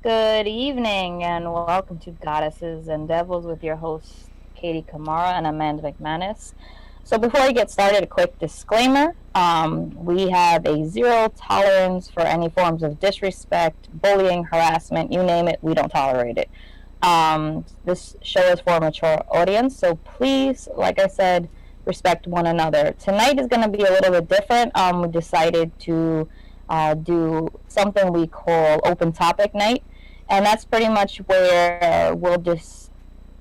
Good evening and welcome to Goddesses and Devils with your hosts Katie Kamara and Amanda Mcmanus. So before we get started, a quick disclaimer. We have a zero tolerance for any forms of disrespect, bullying, harassment, you name it, we don't tolerate it. This show is for a mature audience, so please, like I said, respect one another. Tonight is going to be a little bit different. We decided to do something we call open topic night, and that's pretty much where we'll just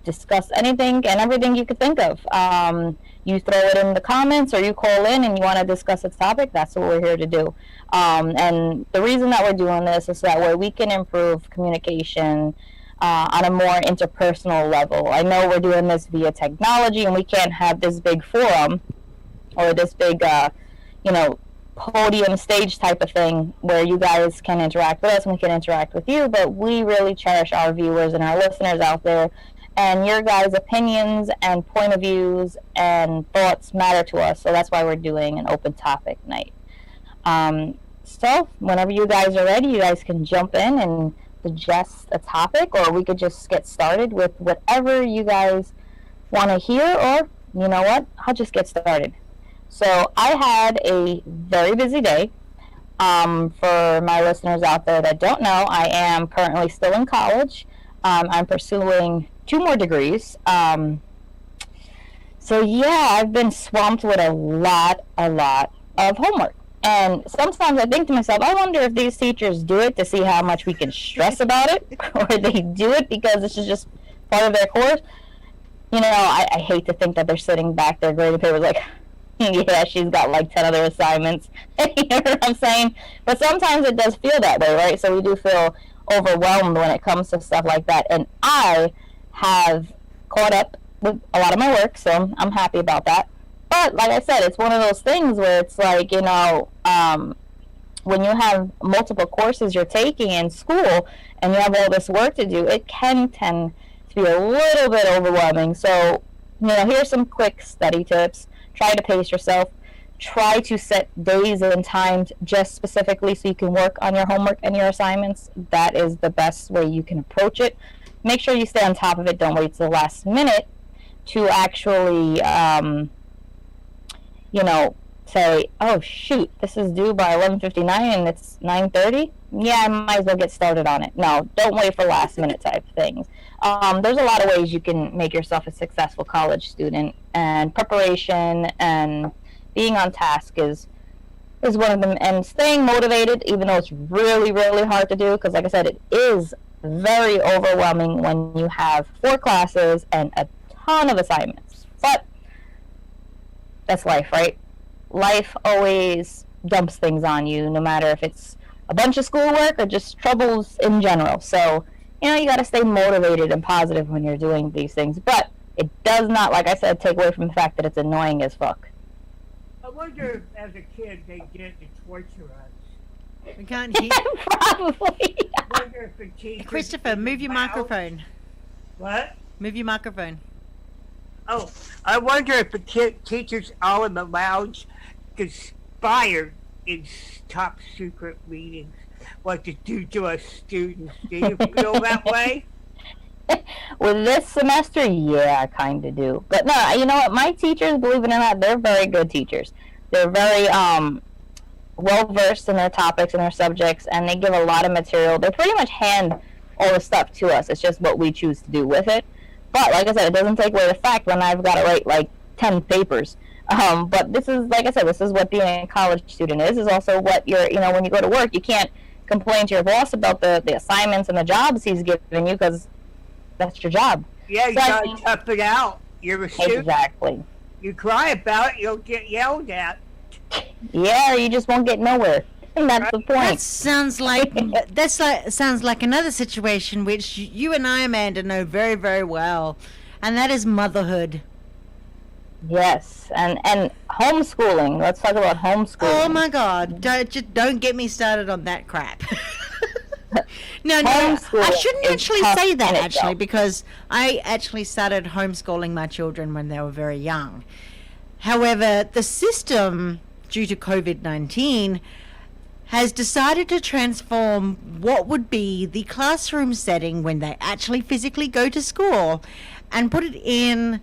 discuss anything and everything you could think of. You throw it in the comments or you call in and you want to discuss a topic, that's what we're here to do. And the reason that we're doing this is that way we can improve communication on a more interpersonal level. I know we're doing this via technology and we can't have this big forum or this big, podium stage type of thing where you guys can interact with us and we can interact with you, but we really cherish our viewers and our listeners out there, and your guys' opinions and point of views and thoughts matter to us, so that's why we're doing an open topic night. So whenever you guys are ready, you guys can jump in and suggest a topic, or we could just get started with whatever you guys want to hear, or you know what, I'll just get started. So I had a very busy day. For my listeners out there that don't know, I am currently still in college. I'm pursuing 2 more degrees. So yeah, I've been swamped with a lot of homework. And sometimes I think to myself, I wonder if these teachers do it to see how much we can stress about it, or they do it because this is just part of their course. You know, I hate to think that they're sitting back there grading papers like, yeah, she's got like 10 other assignments. You know what I'm saying? But sometimes it does feel that way, right? So we do feel overwhelmed when it comes to stuff like that. And I have caught up with a lot of my work, so I'm happy about that. But like I said, it's one of those things where it's like, when you have multiple courses you're taking in school and you have all this work to do, it can tend to be a little bit overwhelming. So, here's some quick study tips. Try to pace yourself. Try to set days and times just specifically so you can work on your homework and your assignments. That is the best way you can approach it. Make sure you stay on top of it. Don't wait till the last minute to actually, say, oh shoot, this is due by 11:59 and it's 9:30. Yeah, I might as well get started on it. No, don't wait for last minute type things. There's a lot of ways you can make yourself a successful college student, and preparation and being on task is one of them, and staying motivated, even though it's really, really hard to do, because like I said, it is very overwhelming when you have 4 classes and a ton of assignments. But that's life, right? Life always dumps things on you, no matter if it's a bunch of schoolwork or just troubles in general. So, you got to stay motivated and positive when you're doing these things. But it does not, like I said, take away from the fact that it's annoying as fuck. I wonder if, as a kid, they did to torture us. We can't hear. Probably. I wonder if the teachers... Christopher, move your microphone. What? Move your microphone. Oh, I wonder if the teachers all in the lounge conspired in top secret meetings what to do to us students. Do you feel that way? With this semester, yeah, I kind of do. But no, you know what? My teachers, believe it or not, they're very good teachers. They're very well versed in their topics and their subjects, and they give a lot of material. They pretty much hand all the stuff to us. It's just what we choose to do with it. But like I said, it doesn't take away the fact when I've got to write like 10 papers. But this is, like I said, this is what being a college student is. Is also what you're, when you go to work, you can't complain to your boss about the assignments and the jobs he's giving you, because that's your job. Yeah, you gotta tough it out. You're a student. Exactly. You cry about it, you'll get yelled at. Yeah, or you just won't get nowhere. And that's the point. That sounds like another situation which you and I, Amanda, know very, very well, and that is motherhood. Yes, and homeschooling. Let's talk about homeschooling. Oh my God! Don't get me started on that crap. No, I shouldn't actually say that actually, because I actually started homeschooling my children when they were very young. However, the system, due to COVID-19, has decided to transform what would be the classroom setting when they actually physically go to school and put it in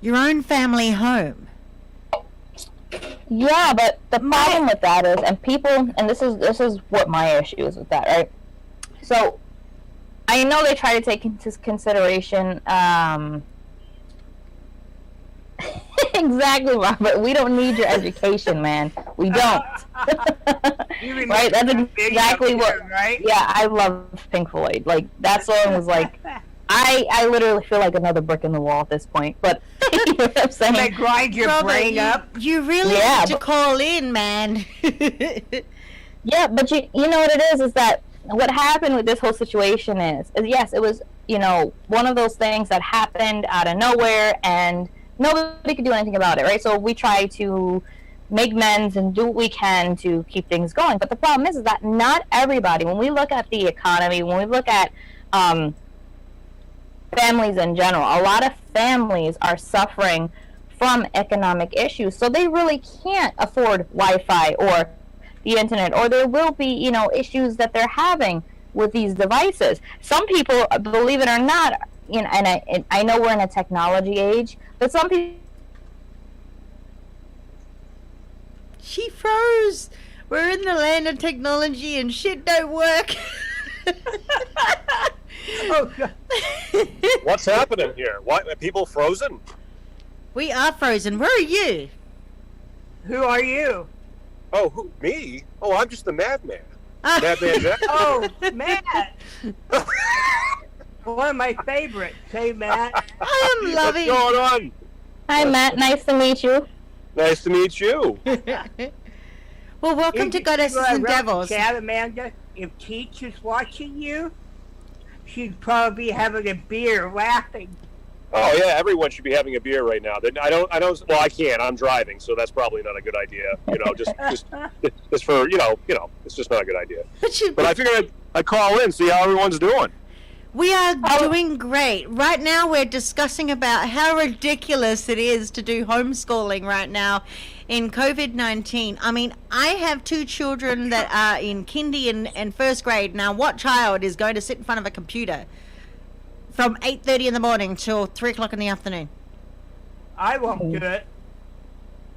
your own family home. Yeah, but the problem with that is, and this is what my issue is with that, right? So, I know they try to take into consideration, exactly, Robert, we don't need your education, man. We don't. Right? That's exactly what, right? Yeah, I love Pink Floyd. Like, that song was like, I literally feel like another brick in the wall at this point, but you know what I'm saying? They grind your brain up. You really need to call in, man. Yeah, but you know what it is that what happened with this whole situation is yes, it was, one of those things that happened out of nowhere and nobody could do anything about it, right? So we try to make amends and do what we can to keep things going. But the problem is that not everybody, when we look at the economy, when we look at families in general, a lot of families are suffering from economic issues, so they really can't afford Wi-Fi or the internet, or there will be, issues that they're having with these devices. Some people, believe it or not, and I know we're in a technology age, but some people... She froze. We're in the land of technology and shit don't work. Oh, God. What's happening here? Why are people frozen? We are frozen. Where are you? Who are you? Oh, who? Me? Oh, I'm just the madman. Madman Jack. Oh, Matt. One of my favorites. Hey, Matt. I am loving. What's going on? Hi, Matt. Nice to meet you. Nice to meet you. Well, welcome to Goddesses and Devils. Chat, Amanda, if Teach is watching you, she'd probably be having a beer laughing. Oh yeah, everyone should be having a beer right now. I don't. Well, I can't. I'm driving, so that's probably not a good idea. Just for it's just not a good idea. But I figured I'd call in, see how everyone's doing. We are doing great. Right now, we're discussing about how ridiculous it is to do homeschooling right now in COVID-19. I mean, I have two children that are in kindy and first grade. Now, what child is going to sit in front of a computer from 8:30 in the morning till 3 o'clock in the afternoon? I won't do it.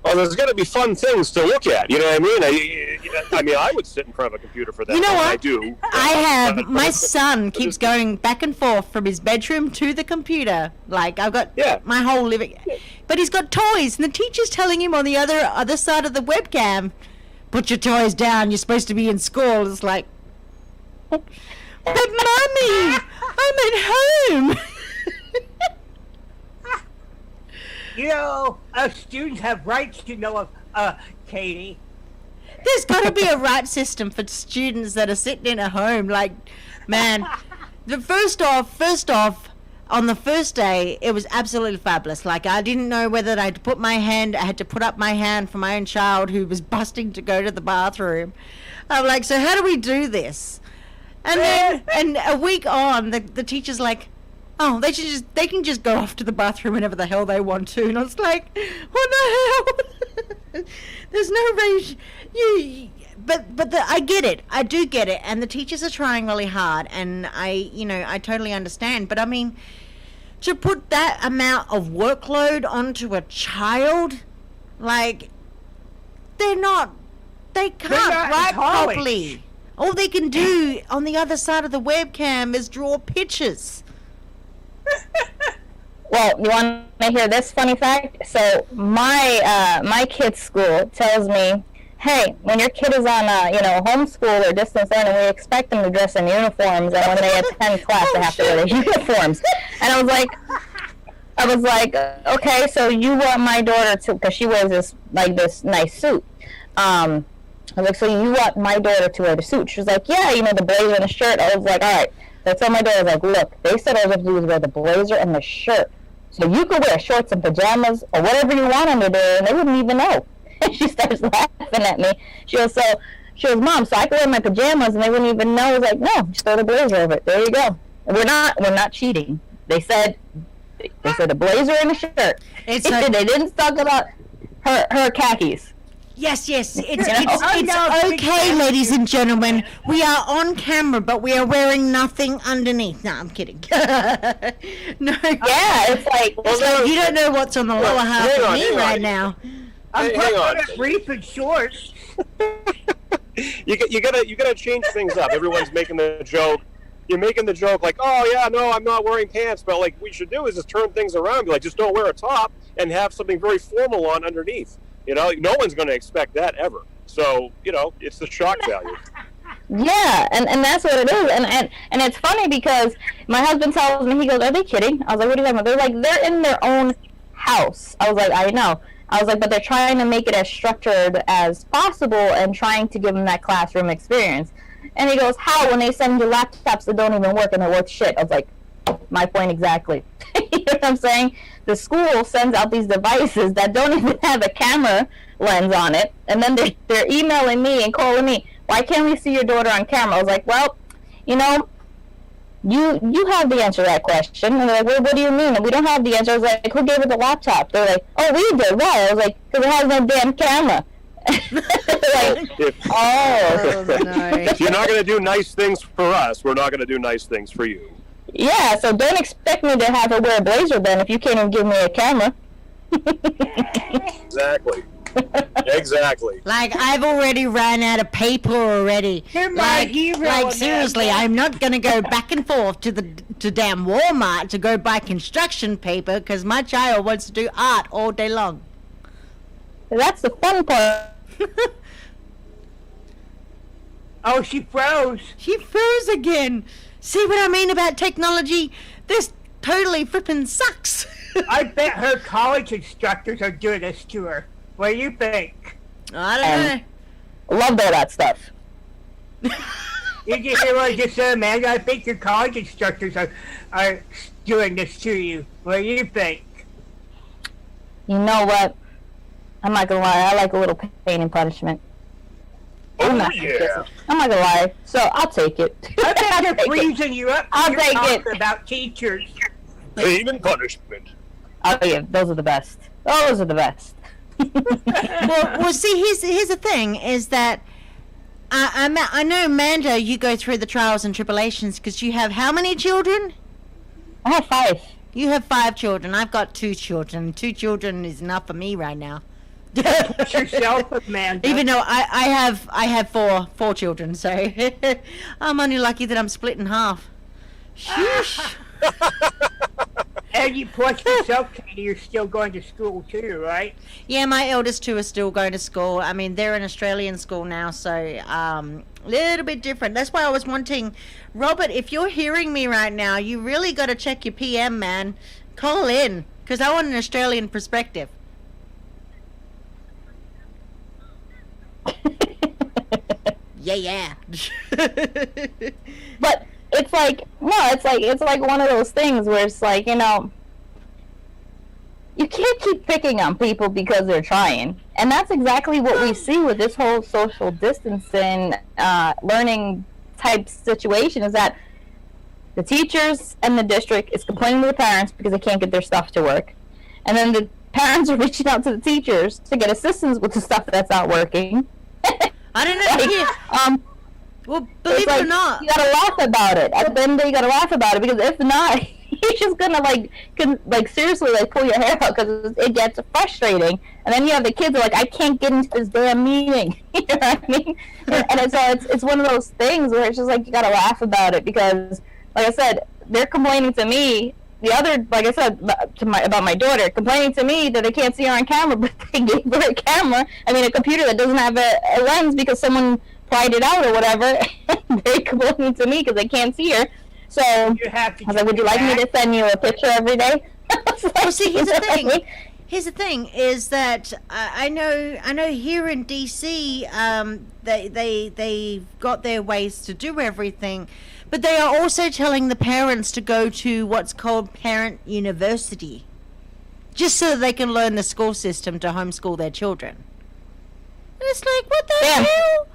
Well, there's going to be fun things to look at. You know what I mean? I would sit in front of a computer for that. You know what? I do. I have. My son keeps going back and forth from his bedroom to the computer. Like, I've got my whole living... But he's got toys, and the teacher's telling him on the other side of the webcam, put your toys down, you're supposed to be in school. It's like... But, Mommy, I'm at home. Students have rights to know, Katie. There's got to be a right system for students that are sitting in a home. Like, man, first off, on the first day, it was absolutely fabulous. Like, I didn't know whether I had to put up my hand for my own child who was busting to go to the bathroom. I'm like, so how do we do this? And then, and a week on, the teacher's like, oh, they can just go off to the bathroom whenever the hell they want to. And I was like, what the hell? There's no way I get it. I do get it. And the teachers are trying really hard, and I totally understand. But I mean, to put that amount of workload onto a child, like, they can't write properly. All they can do on the other side of the webcam is draw pictures. Well, you want to hear this funny fact? So my kid's school tells me, hey, when your kid is on homeschool or distance learning, we expect them to dress in uniforms, and when they attend class, they have to wear their uniforms. And I was like, okay, so you want my daughter to, because she wears this nice suit. I was like, so you want my daughter to wear the suit? She was like, yeah, the blazer and the shirt. I was like, all right. So I told my daughter, like, look, they said all you have to do is wear the blazer and the shirt. So you could wear shorts and pajamas or whatever you want under there, and they wouldn't even know. And she starts laughing at me. She goes, Mom, so I could wear my pajamas and they wouldn't even know. I was like, no, just throw the blazer over it. There you go. We're not cheating. They said a blazer and a shirt. They didn't talk about her khakis. Yes. It's okay, ladies and gentlemen. We are on camera, but we are wearing nothing underneath. No, I'm kidding. No. Yeah, it's like, you don't know what's on the lower half of me right now. I'm hang on. Brief and short. You gotta change things up. Everyone's making the joke. You're making the joke like, oh yeah, no, I'm not wearing pants. But like, what we should do is just turn things around. Be like, just don't wear a top and have something very formal on underneath. No one's going to expect that ever. So, it's the shock value. Yeah, and that's what it is. And it's funny because my husband tells me, he goes, are they kidding? I was like, what are you talking about? They're like, they're in their own house. I was like, I know. I was like, but they're trying to make it as structured as possible and trying to give them that classroom experience. And he goes, how? When they send you laptops that don't even work and they're worth shit. I was like, my point exactly. You know what I'm saying? The school sends out these devices that don't even have a camera lens on it, and then they're emailing me and calling me, why can't we see your daughter on camera? I was like, well, you have the answer to that question. And they're like, well, what do you mean? And we don't have the answer. I was like, who gave her the laptop? They're like, oh, we did. Why? I was like, because it has no damn camera. If you're not going to do nice things for us, we're not going to do nice things for you. Yeah, so don't expect me to have her wear a blazer then if you can't even give me a camera. Exactly. Like, I've already ran out of paper already. You're my hero. Like, seriously, I'm not going to go back and forth to damn Walmart to go buy construction paper because my child wants to do art all day long. That's the fun part. Oh, she froze. She froze again. See what I mean about technology? This totally flippin' sucks. I bet her college instructors are doing this to her. What do you think? I don't know. Loved all that stuff. Did you hear what I just said, Amanda? I think your college instructors are doing this to you. What do you think? You know what? I'm not gonna lie. I like a little pain and punishment. I'm not gonna lie. So I'll take it. I bet they're freezing you up. I'll take it. About teachers. Pain and punishment. Oh yeah, those are the best. Those are the best. well, see, here's the thing: is that I know, Amanda, you go through the trials and tribulations because you have how many children? I have 5. You have 5 children. I've got 2 children. 2 children is enough for me right now. Push yourself, Amanda. Even though I have 4 children, so I'm only lucky that I'm split in half. Sheesh. And you push yourself, Katie, you're still going to school too, right? Yeah, my eldest 2 are still going to school. I mean, they're in Australian school now, so little bit different. That's why I was wanting, Robert, if you're hearing me right now, you really got to check your PM, man. Call in. Because I want an Australian perspective. Yeah. But it's like it's like one of those things where it's like, you can't keep picking on people because they're trying. And that's exactly what we see with this whole social distancing learning type situation, is that the teachers and the district is complaining to the parents because they can't get their stuff to work. And then the parents are reaching out to the teachers to get assistance with the stuff that's not working. I don't know. Well, believe it or not, you gotta laugh about it. At the end of the day, you gotta laugh about it, because if not, you're just gonna seriously pull your hair out, because it gets frustrating. And then you have the kids who are like, I can't get into this damn meeting. You know what I mean? And it's one of those things where it's just like, you gotta laugh about it, because, like I said, they're complaining to me. The other, like I said, about my daughter, complaining to me that they can't see her on camera, but they gave her a computer that doesn't have a lens because someone pried it out or whatever. They're complaining to me because they can't see her. So I was like, would you like me to send you a picture every day? Well, see, here's the thing. Here's the thing: is that I know here in DC, they've got their ways to do everything. But they are also telling the parents to go to what's called parent university, just so that they can learn the school system to homeschool their children. And it's like, what the hell?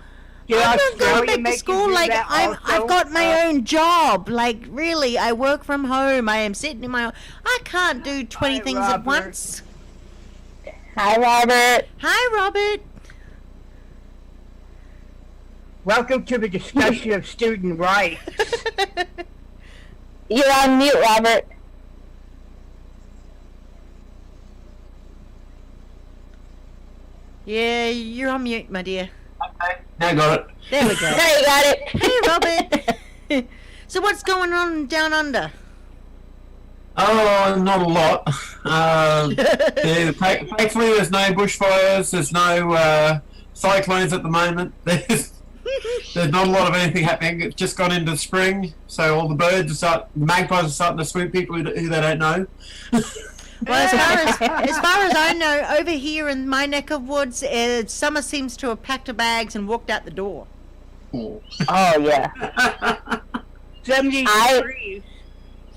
I'm not going back to school. I've got my own job. Like, really, I work from home. I am sitting in my own. I can't do 20 things at once. Hi, Robert. Hi, Robert. Welcome to the discussion of student rights. You're on mute, Robert. Yeah, you're on mute, my dear. Okay, now I got it. There we go. There you got it. Hey, Robert. So what's going on down under? Oh, not a lot. Thankfully, there's no bushfires. There's no cyclones at the moment. There's not a lot of anything happening. It's just gone into spring, so all the birds magpies are starting to swoop people who they don't know. Well, as far as I know, over here in my neck of woods, summer seems to have packed her bags and walked out the door. Oh yeah. 70 degrees.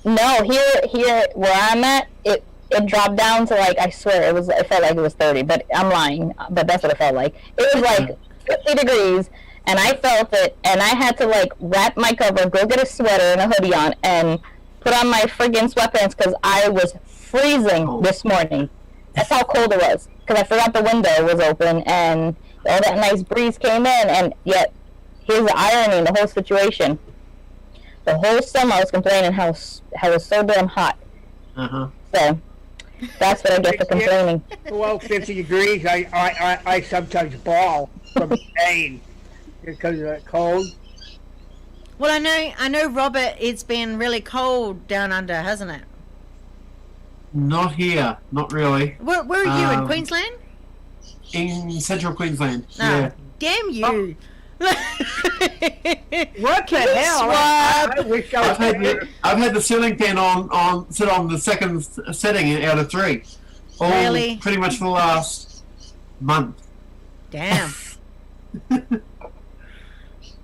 No, here where I'm at, it dropped down to I swear it felt like it was 30, but I'm lying. But that's what it felt like. It was like 50 degrees. And I felt it, and I had to wrap my cover, go get a sweater and a hoodie on, and put on my friggin' sweatpants because I was freezing this morning. That's how cold it was, because I forgot the window was open, and all that nice breeze came in. And yet, here's the irony in the whole situation. The whole summer I was complaining how it was so damn hot. So that's what I get for complaining. Below 50 degrees, I sometimes bawl from pain. Because of that cold. Well, I know, Robert, it's been really cold down under, hasn't it? Not here, not really. Where are you, in Queensland? In central Queensland. Yeah. Damn you. What the hell? I wish I was I've had the ceiling fan sit on the second setting out of 3. Really? Pretty much for the last month. Damn.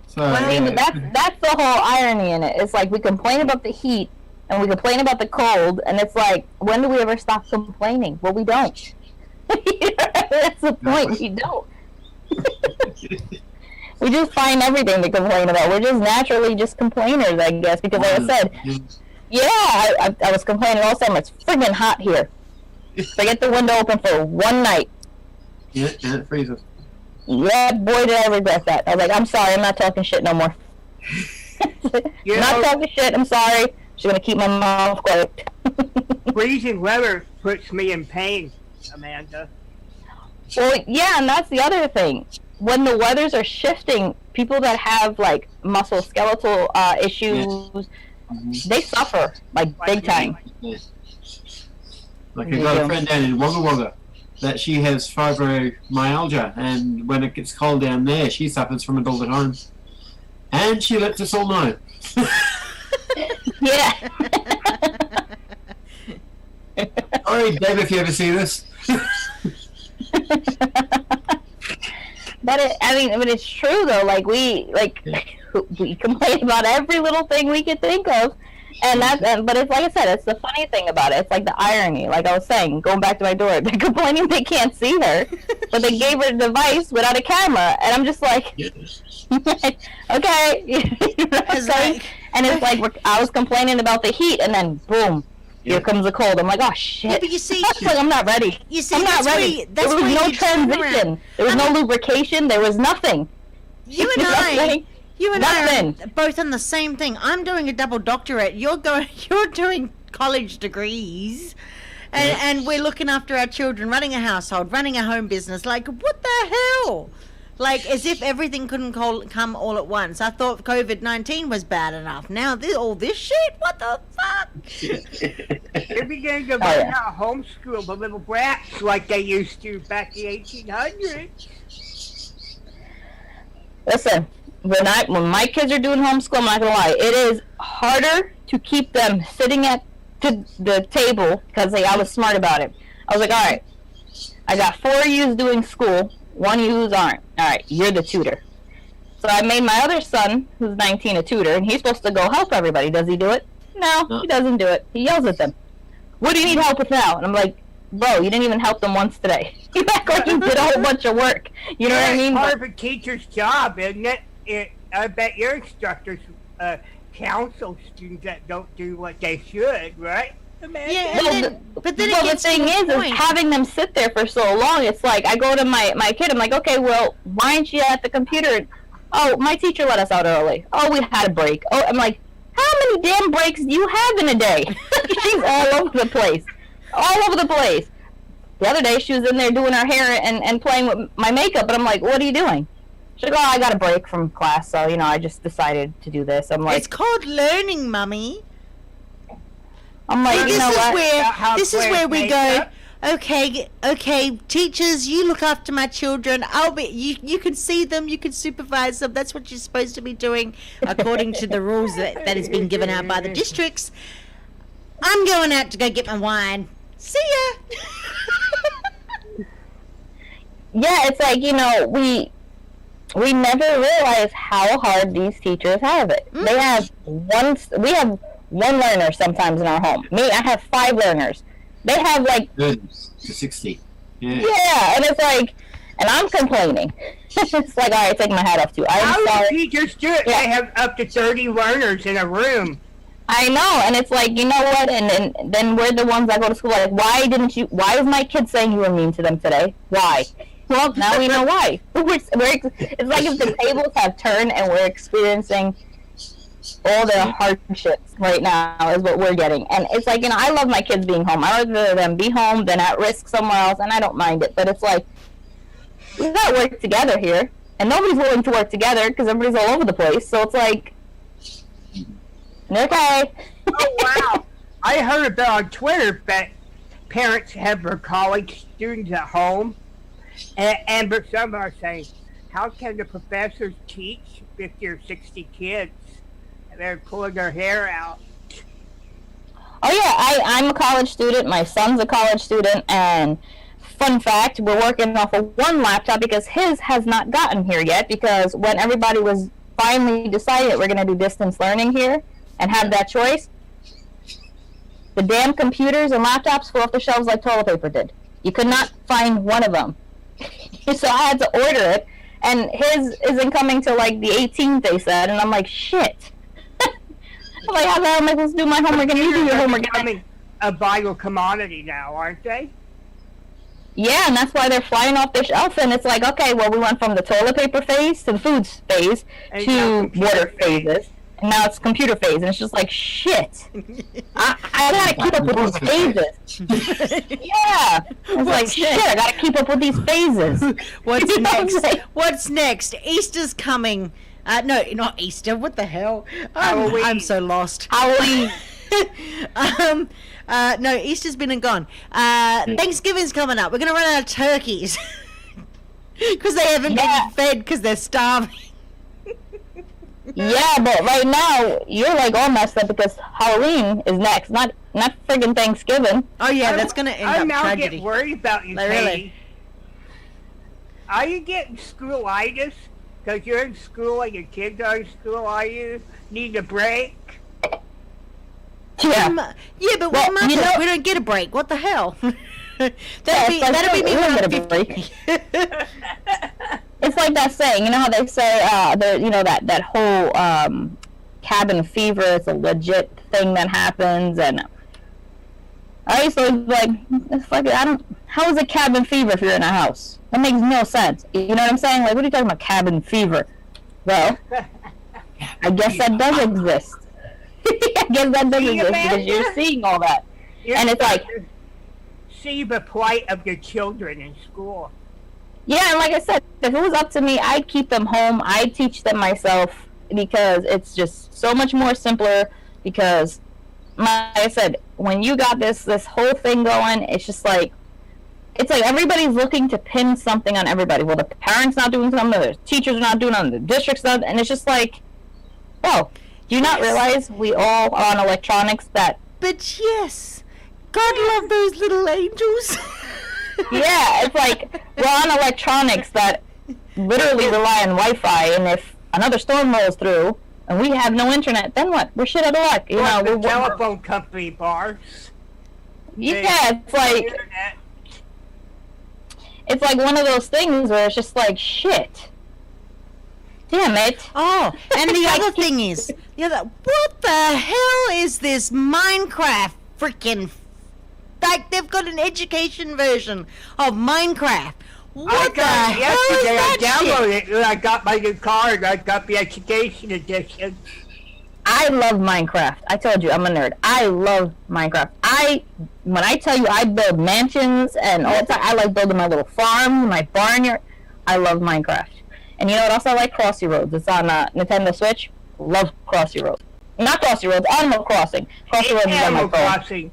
So, But that's the whole irony in it. It's like we complain about the heat and we complain about the cold, and it's like, when do we ever stop complaining? Well, we don't. That's the point. We don't. We just find everything to complain about. We're just naturally just complainers, I guess, because like I said, I was complaining all summer. It's friggin' hot here. So I get the window open for one night. Yeah, it freezes. Yeah, boy, did I regret that. I was like, I'm sorry, I'm not talking shit no more. Not talking shit, I'm sorry. Just gonna keep my mouth quiet. freezing weather puts me in pain, Amanda. Well, yeah, and that's the other thing. When the weathers are shifting, people that have musculoskeletal issues, they suffer big time. Yeah. Like I got a friend down in Wagga Wagga that she has fibromyalgia, and when it gets cold down there, she suffers from it all the time. And she lets us all know. Yeah. Oh Sorry, Dave, if you ever see this. But it's true though. Like we complain about every little thing we could think of, but it's like I said, it's the funny thing about it. It's like the irony. Like I was saying, going back to my door, they're complaining they can't see her, but they gave her a device without a camera, and I'm just like, okay, and it's like I was complaining about the heat, and then boom. Here comes the cold. I'm like, oh shit. Yeah, but you see, like, I'm not ready. You see, I'm not ready. There was no transition. There was no lubrication. There was nothing. You and I are both on the same thing. I'm doing a double doctorate. You're doing college degrees, and we're looking after our children, running a household, running a home business. Like, what the hell? Like, as if everything couldn't come all at once. I thought COVID-19 was bad enough. Now all this shit? What the fuck? They're beginning to learn how to homeschool the little brats like they used to back in the 1800s. Listen, when my kids are doing homeschool, I'm not going to lie, it is harder to keep them sitting at the table because I was smart about it. I was like, all right, I got 4 of yous doing school. 1 of yous aren't. All right, you're the tutor. So I made my other son, who's 19, a tutor, and he's supposed to go help everybody. Does he do it? No, he doesn't do it. He yells at them. What do you need help with now? And I'm like, bro, you didn't even help them once today. You act like you did a whole bunch of work. You know what I mean? It's part of a teacher's job, isn't it? I bet your instructors counsel students that don't do what they should, right? Yeah, but then the thing is having them sit there for so long. It's like I go to my kid. I'm like, okay, well, why aren't you at the computer? Oh, my teacher let us out early. Oh, we had a break. Oh, I'm like, how many damn breaks do you have in a day? She's all over the place, all over the place. The other day, she was in there doing her hair and playing with my makeup, and I'm like, what are you doing? She's like, oh, I got a break from class, so I just decided to do this. I'm like, it's called learning, Mummy. I'm like, this is where we go. Okay, teachers, you look after my children. You can see them, you can supervise them. That's what you're supposed to be doing according to the rules that has been given out by the districts. I'm going out to go get my wine. See ya. Yeah, it's like, we never realize how hard these teachers have it. Mm-hmm. We have one learner sometimes in our home. Me, I have 5 learners. They have like 60. Yeah, and it's like, and I'm complaining. It's like, all right, take my hat off too. How do teachers do it? Yeah. They have up to 30 learners in a room. I know, and it's like, you know what? And then we're the ones that go to school. Like, why is my kid saying you were mean to them today? Why? Well, now we know why. It's like if the tables have turned and we're experiencing all the hardships right now is what we're getting. And it's like, I love my kids being home. I'd rather them be home than at risk somewhere else, and I don't mind it. But it's like, we got to work together here, and nobody's willing to work together because everybody's all over the place. So it's like, okay. Oh, wow. I heard about on Twitter that parents have their college students at home, and some are saying, how can the professors teach 50 or 60 kids? They're pulling their hair out. Oh yeah, I'm a college student. My son's a college student, and fun fact, we're working off of one laptop because his has not gotten here yet. Because when everybody was finally decided that we're going to do distance learning here and have that choice, the damn computers and laptops flew off the shelves like toilet paper did. You could not find one of them, so I had to order it. And his isn't coming till like the 18th, they said, and I'm like, shit. I'm like, how the hell am I supposed to do my homework and you do your homework? Becoming a vital commodity now, aren't they? Yeah, and that's why they're flying off the shelf. And it's like, okay, well, we went from the toilet paper phase to the food phase to water phases, and now it's computer phase. And it's just like, shit. I gotta keep up with these phases. Yeah, it's like, shit, I gotta keep up with these phases. What's next? What's next? Easter's coming. No, not Easter. What the hell? I'm so lost. Halloween. No, Easter's been and gone. Thanksgiving's coming up. We're going to run out of turkeys. Because they haven't been fed because they're starving. Yeah, but right now you're like all messed up because Halloween is next, not friggin' Thanksgiving. Oh yeah, that's gonna end up I'm now tragedy. getting worried about you, Like, Katie. really? Are you getting schoolitis? Because you're in school and your kids are in school. Are you need a break? Yeah. Yeah, but Well, what matters? you know- We don't get a break. What the hell? Yeah, that'll be me we when don't I'm get a break. 50. It's like that saying, you know how they say, that whole cabin fever is a legit thing that happens, and I used to be like, fuck it, how is it cabin fever if you're in a house? That makes no sense. You know what I'm saying? Like, what are you talking about, cabin fever? Well, I guess that does exist. I guess that does exist because you're seeing all that. And it's like, see the plight of your children in school. yeah, and like I said, if it was up to me, I'd keep them home. I'd teach them myself because it's just so much more simpler. Because, like I said, when you got this whole thing going, it's like everybody's looking to pin something on everybody. Well, the parents not doing something, the teachers are not doing something, the district's not, and it's just like, oh, do you not realize we all are on electronics that? But yes, God love those little angels. Yeah, it's like we're on electronics that literally rely on Wi-Fi, and if another storm rolls through and we have no internet, then what? We're shit out of luck. You know, the telephone company bars. Yeah, it's like one of those things where it's just like shit. Damn it. Oh, and the other thing is, what the hell is this Minecraft freaking? Like, they've got an education version of Minecraft. What the hell is that I downloaded shit? it when I got my new card. I got the education edition. I love Minecraft. I told you, I'm a nerd. I love Minecraft. When I tell you I build mansions and all the time, I like building my little farm, my barnyard. I love Minecraft. And you know what else I like? Crossy Roads. It's on Nintendo Switch. Love Crossy Roads. Not Crossy Roads, Animal Crossing. Crossy Roads is on my phone. Crossing.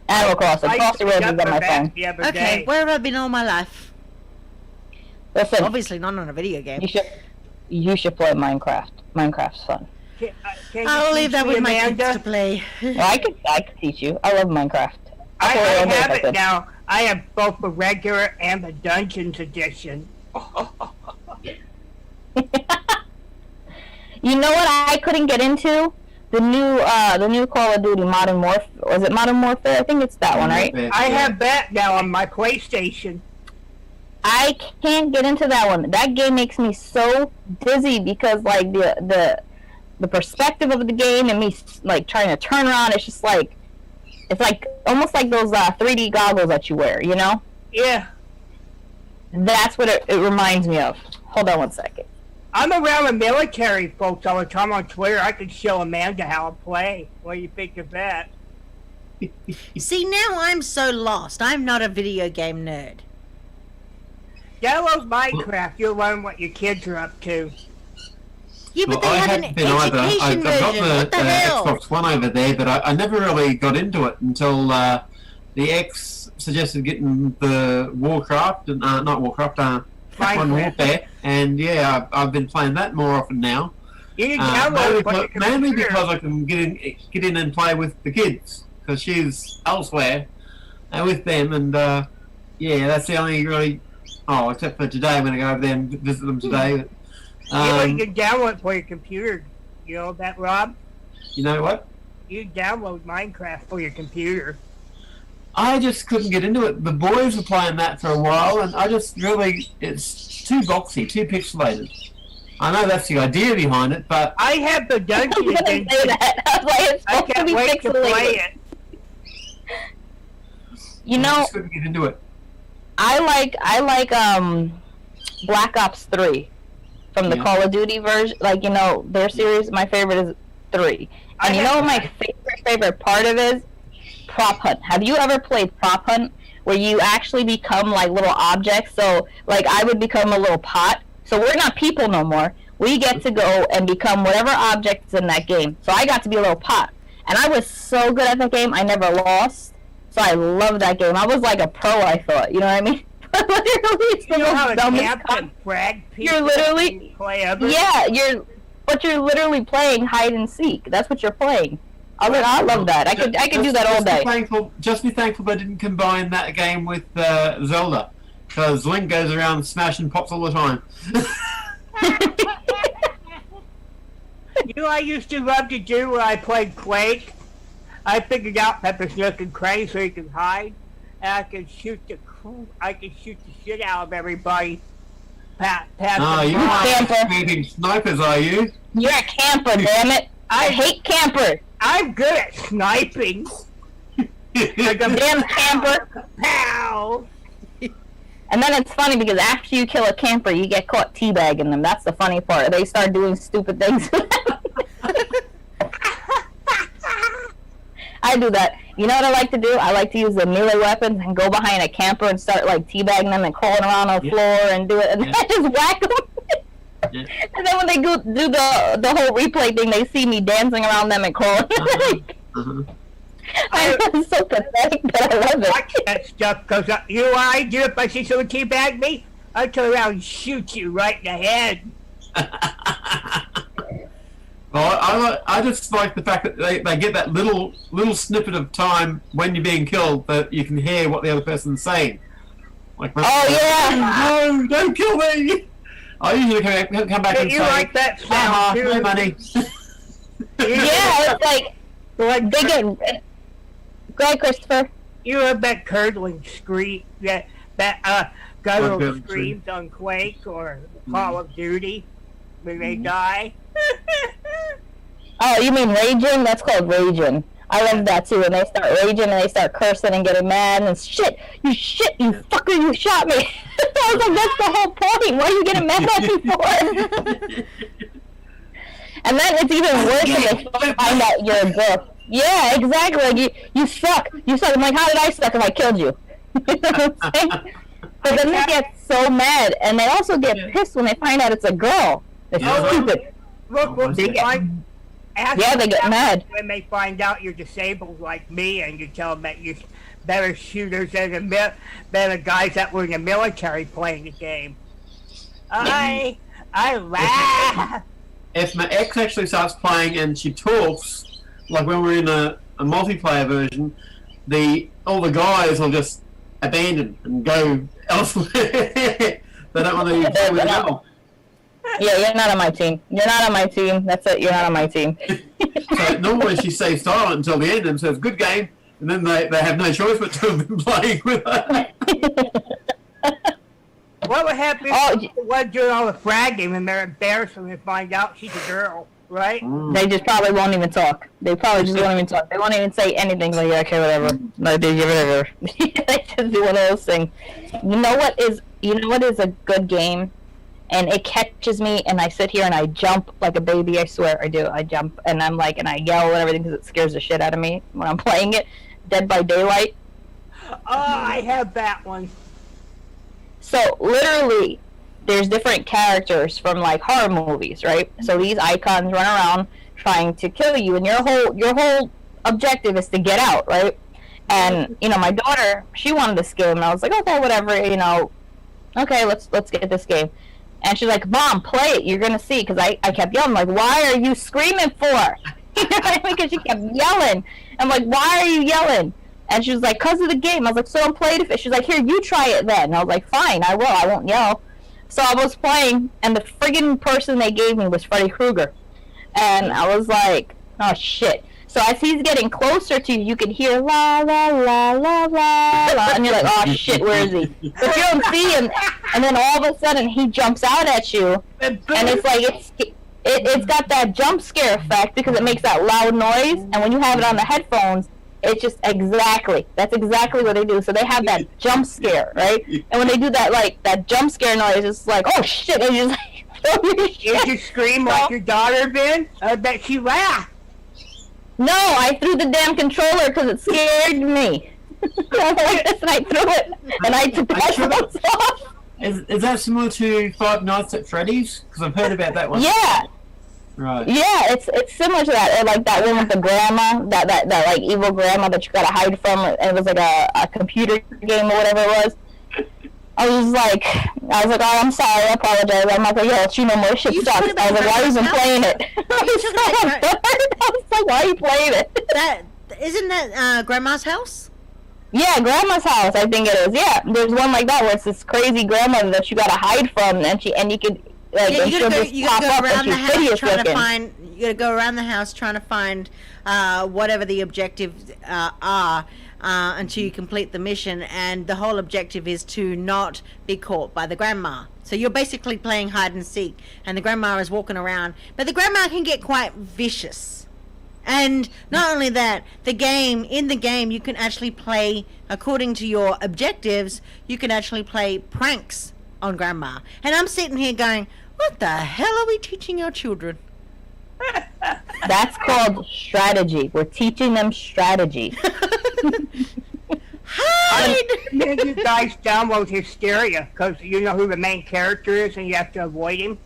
Animal Crossing. Crossy Roads is on my phone. Okay, where have I been all my life? Listen, Obviously not on a video game. you should play Minecraft. Minecraft's fun. Can I'll leave that with my Amanda? kids to play. Well, I could teach you. I love Minecraft. I have it could. now. I have both the regular and the Dungeons edition. You know what I couldn't get into? The new Call of Duty Modern Warfare. Was it Modern Warfare? I think it's that one, right? I have that now on my PlayStation. I can't get into that one. That game makes me so dizzy because like the perspective of the game and me like trying to turn around, it's like almost like those 3D goggles that you wear, you know? Yeah. That's what it reminds me of. Hold on one second. I'm around the military folks all the time on Twitter. I could show Amanda how to play. What do you think of that? See, now I'm so lost. I'm not a video game nerd. Download Minecraft. You'll learn what your kids are up to. Yeah, but Well, I they had an haven't been either. education I've got version. What the hell? Xbox One over there, but I never really got into it until the ex suggested getting the Warcraft, and not Warcraft, Modern Warfare, and yeah, I've been playing that more often now. You can download mainly because I can get in and play with the kids, because she's elsewhere with them, and yeah, that's the only really. Oh, except for today, I'm going to go over there and visit them today. You can download for your computer. You know that, Rob? You know what? You download Minecraft for your computer. I just couldn't get into it. The boys were playing that for a while, and I just really, it's too boxy, too pixelated. I know that's the idea behind it, but I have the Dungeons. I was gonna say that. I was like, it's I supposed to can't be wait to play pixelated. it. You I know, just couldn't get into it. I like Black Ops 3 from the Call of Duty version. Like, you know, their series. My favorite is 3. And you know what my favorite part of is? Prop Hunt. Have you ever played Prop Hunt where you actually become like little objects? So like I would become a little pot. So we're not people no more. We get to go and become whatever objects in that game. So I got to be a little pot. And I was so good at that game, I never lost. So I love that game. I was like a pro, I thought. You know what I mean? Literally, it's the You know how most to dumbest camp and frag people You're literally, play others? yeah, you're but you're literally playing hide and seek. That's what you're playing. I mean, I love that. I could do that all day. Just be thankful they didn't combine that game with Zelda, because Link goes around smashing pops all the time. You know what I used to love to do when I played Quake? I figured out Pepper's nook and cranny so he can hide, and I could shoot the shit out of everybody. You're camper. Snipers, are you? You're a camper, damn it! I hate campers. I'm good at sniping. Like a damn camper. Pow! And then it's funny because after you kill a camper, you get caught teabagging them. That's the funny part. They start doing stupid things. I do that. You know what I like to do? I like to use the melee weapons and go behind a camper and start like teabagging them and crawling around on the floor and do it, and then I just whack them. And then when they go do the whole replay thing, they see me dancing around them and crawling. I'm so pathetic, but I love it. Watch that stuff, because you know what I do if I see someone teabag me? I turn around and shoot you right in the head. Well, I just like the fact that they get that little snippet of time when you're being killed that you can hear what the other person's saying. Like, oh yeah! No, don't kill me! I usually come back and you say, like that sound too? No money. Yeah, it's like they get. Go ahead, Christopher. You have that curdling scream, that guttural screams on Quake or Call of Duty when they die. Oh, you mean raging? That's called raging. I love that too. When they start raging and they start cursing and getting mad and shit, you fucker, you shot me. I was like, that's the whole point. What are you getting mad at me for? And then it's even worse when they find out you're a girl. Yeah, exactly. Like you suck. You suck. I'm like, how did I suck if I killed you? You know what I'm saying? But then they get so mad, and they also get pissed when they find out it's a girl. It's stupid. Look, they get mad when they find out you're disabled like me, and you tell them that you're better shooters than the guys that were in the military playing the game. I laugh. If my ex actually starts playing and she talks, like when we're in a multiplayer version, all the guys will just abandon and go elsewhere. They don't want to play with now. Yeah, you're not on my team. You're not on my team. That's it. You're not on my team. So normally she stays silent until the end and says, good game, and then they have no choice but to have been playing with her. What would happen if they're doing all the fragging and they're embarrassed when they find out she's a girl, right? They just probably won't even talk. They probably just won't even talk. They won't even say anything. Like, yeah, okay, whatever. No, dude, whatever. They just do one of those things. You know what is a good game? And it catches me, and I sit here and I jump like a baby. I swear I do. I jump and I'm like, and I yell and everything because it scares the shit out of me when I'm playing it. Dead by Daylight. Oh, I have that one. So literally, there's different characters from like horror movies, right? So these icons run around trying to kill you, and your whole objective is to get out, right? And my daughter, she wanted this game, and I was like, okay, whatever, okay, let's get this game. And she's like, Mom, play it. You're gonna see, because I kept yelling, like, why are you screaming for? You know what I mean? Because she kept yelling. I'm like, why are you yelling? And she was like, because of the game. I was like, so I'm playing it. She's like, here, you try it then. And I was like, fine, I will. I won't yell. So I was playing, and the friggin' person they gave me was Freddy Krueger. And I was like, oh, shit. So as he's getting closer to you, you can hear la, la, la, la, la, la. And you're like, oh, shit, where is he? But you don't see him. And then all of a sudden, he jumps out at you. And it's like, it's got that jump scare effect because it makes that loud noise. And when you have it on the headphones, it's just that's exactly what they do. So they have that jump scare, right? And when they do that, like, that jump scare noise, it's like, oh, shit. And you're just like, did you scream like your daughter, Ben? I bet she laughed. No, I threw the damn controller because it scared me. And I threw it, and I took the headphones off. Is that similar to Five Nights at Freddy's? Because I've heard about that one. Yeah. Right. Yeah, it's similar to that. Like that one with the grandma, that like evil grandma that you gotta hide from. It was like a computer game or whatever it was. I was like, I was like, oh, I'm sorry, I apologize. I'm like, yo, she no more shit sucks. I was like, why are you even playing it? I was like, why are you playing it? Isn't that Grandma's house? Yeah, Grandma's house, I think it is. Yeah, there's one like that where it's this crazy grandmother that you gotta hide from, and you could like, Yeah, and she'll just pop up and she's hideous looking. You gotta go around the house trying to find whatever the objectives are until you complete the mission, and the whole objective is to not be caught by the grandma. So you're basically playing hide and seek, and the grandma is walking around, but the grandma can get quite vicious. And not only that, in the game you can actually play according to your objectives. You can actually play pranks on grandma, and I'm sitting here going, what the hell are we teaching our children? That's called strategy. We're teaching them strategy. Hide! You guys download Hysteria because you know who the main character is and you have to avoid him.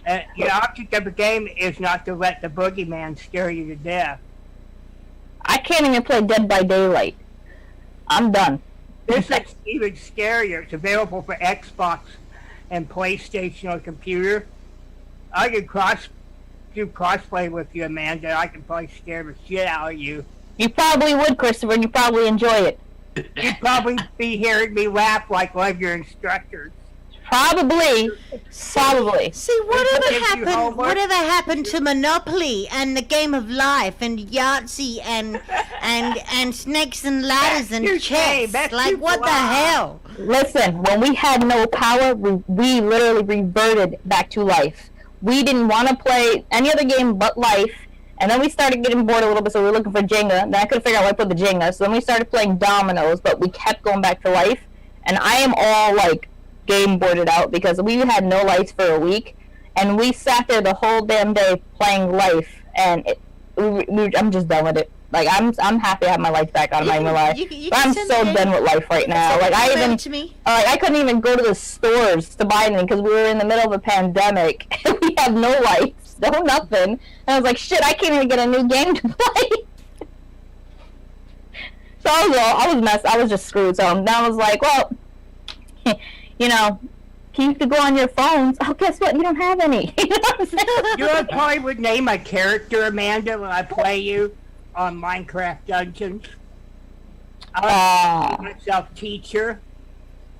The object of the game is not to let the boogeyman scare you to death. I can't even play Dead by Daylight. I'm done. This is even scarier. It's available for Xbox and PlayStation or computer. I can do crossplay with you, Amanda. I can probably scare the shit out of you. You probably would, Christopher, and you probably enjoy it. You'd probably be hearing me laugh like one of your instructors. Probably. See, whatever happened to Monopoly and the Game of Life and Yahtzee and Snakes and Ladders and chess? Like, what the hell? Listen, when we had no power, we literally reverted back to life. We didn't want to play any other game but life, and then we started getting bored a little bit, so we were looking for Jenga. Then I couldn't figure out where to put the Jenga, so then we started playing dominoes, but we kept going back to life, and I am all, like, game boarded out because we had no lights for a week, and we sat there the whole damn day playing life, and I'm just done with it. Like, I'm happy I have my lights back on, my life. But I'm so done with life right now. Like, I couldn't even go to the stores to buy anything because we were in the middle of a pandemic and we have no lights, no nothing. And I was like, shit, I can't even get a new game to play. So I was just screwed. So then I was like, well, you know, you could go on your phones. Oh, guess what? You don't have any. You know what I'm saying? You know, I probably would name my character, Amanda, when I play you on Minecraft Dungeons. I would name myself Teacher.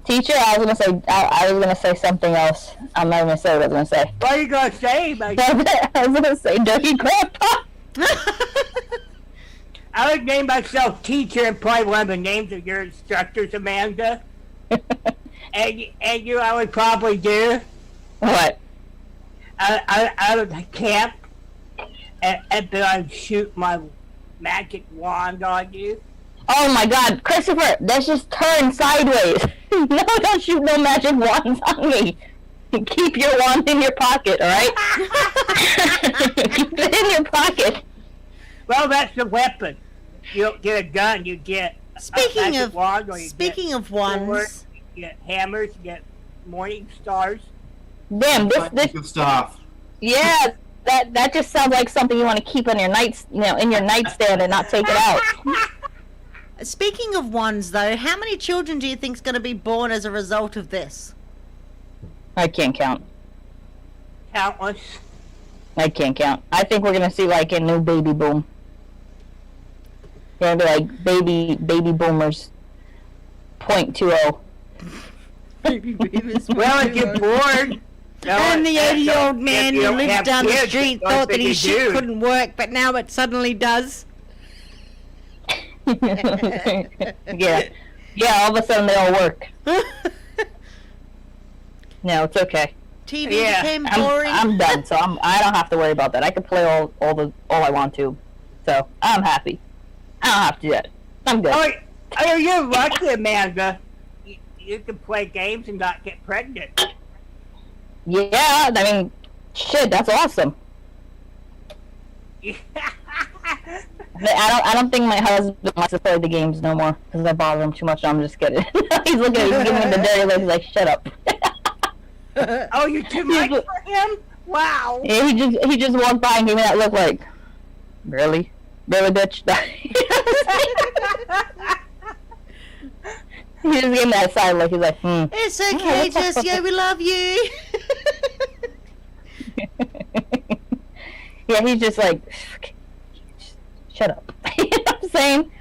Teacher? I was gonna say something else. I'm not gonna say what I was gonna say. What are you gonna say? I was gonna say Dirty Grandpa. I would name myself Teacher and probably one of the names of your instructors, Amanda. And you know I would probably do? What? I would camp and then I'd shoot my magic wand on you. Oh my god, Christopher, let's just turn sideways. No, don't shoot no magic wands on me. Keep your wand in your pocket, alright? Keep it in your pocket. Well, that's the weapon. You don't get a gun, you get Speaking a wand, or you of wands, wands, you get hammers, you get morning stars. Damn, this Good stuff. yeah, that just sounds like something you want to keep on your in your nightstand and not take it out. speaking of wands, though, how many children do you think's going to be born as a result of this? I can't count. Countless. I can't count. I think we're gonna see like a new baby boom. Gonna be like baby boomers. 0.20. Well, if you're bored. And the 80-year-old man who lives down the street thought that his shit couldn't work, but now it suddenly does. Yeah, all of a sudden they all work. No, it's okay. TV became boring. I'm done, so I don't have to worry about that. I can play all I want to, so I'm happy. I don't have to do that. I'm good. Oh, you're lucky, Amanda. You can play games and not get pregnant. Yeah, I mean, shit, that's awesome. I don't think my husband wants to play the games no more because I bother him too much. I'm just kidding. He's looking at me, he's giving me the dirty look. He's like, shut up. Oh, you're too much for him? Wow. Yeah, he just walked by and gave me that look like, really, bitch. He just gave me that side look. He's like, It's okay, Jesse. We love you. Yeah, he's just like, shut up. You know what I'm saying?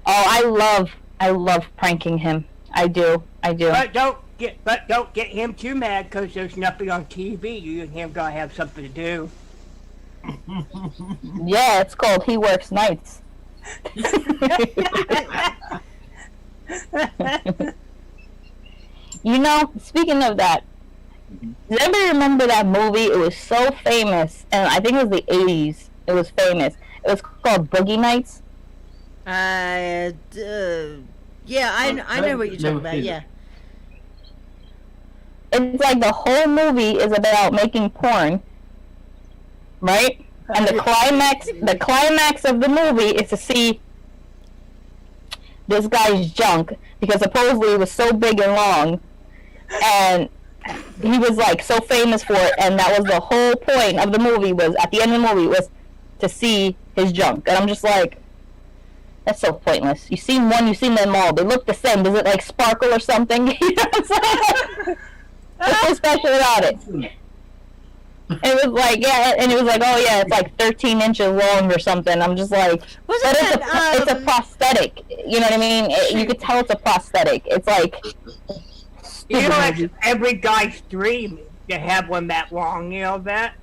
Oh, I love pranking him. I do. But don't get him too mad because there's nothing on TV. You and him gotta have something to do. Yeah, it's called He Works Nights. You know, speaking of that, does anybody remember that movie? It was so famous, and I think it was the 80s. It was famous. It was called Boogie Nights. Yeah, I know what you're talking about. Yeah. It's like the whole movie is about making porn, right? And the climax of the movie is to see this guy's junk, because supposedly it was so big and long, and he was like so famous for it, and that was the whole point of the movie, was at the end of the movie was to see his junk. And I'm just like, that's so pointless. You've seen one, you've seen them all. They look the same. Does it like sparkle or something? You know what I'm saying? What's so special about it? It was like, yeah, and it was like, oh yeah, it's like 13 inches long or something. I'm just like, it's a prosthetic. You know what I mean? You could tell it's a prosthetic. It's like, you know, it's every guy's dream to have one that long. You know that?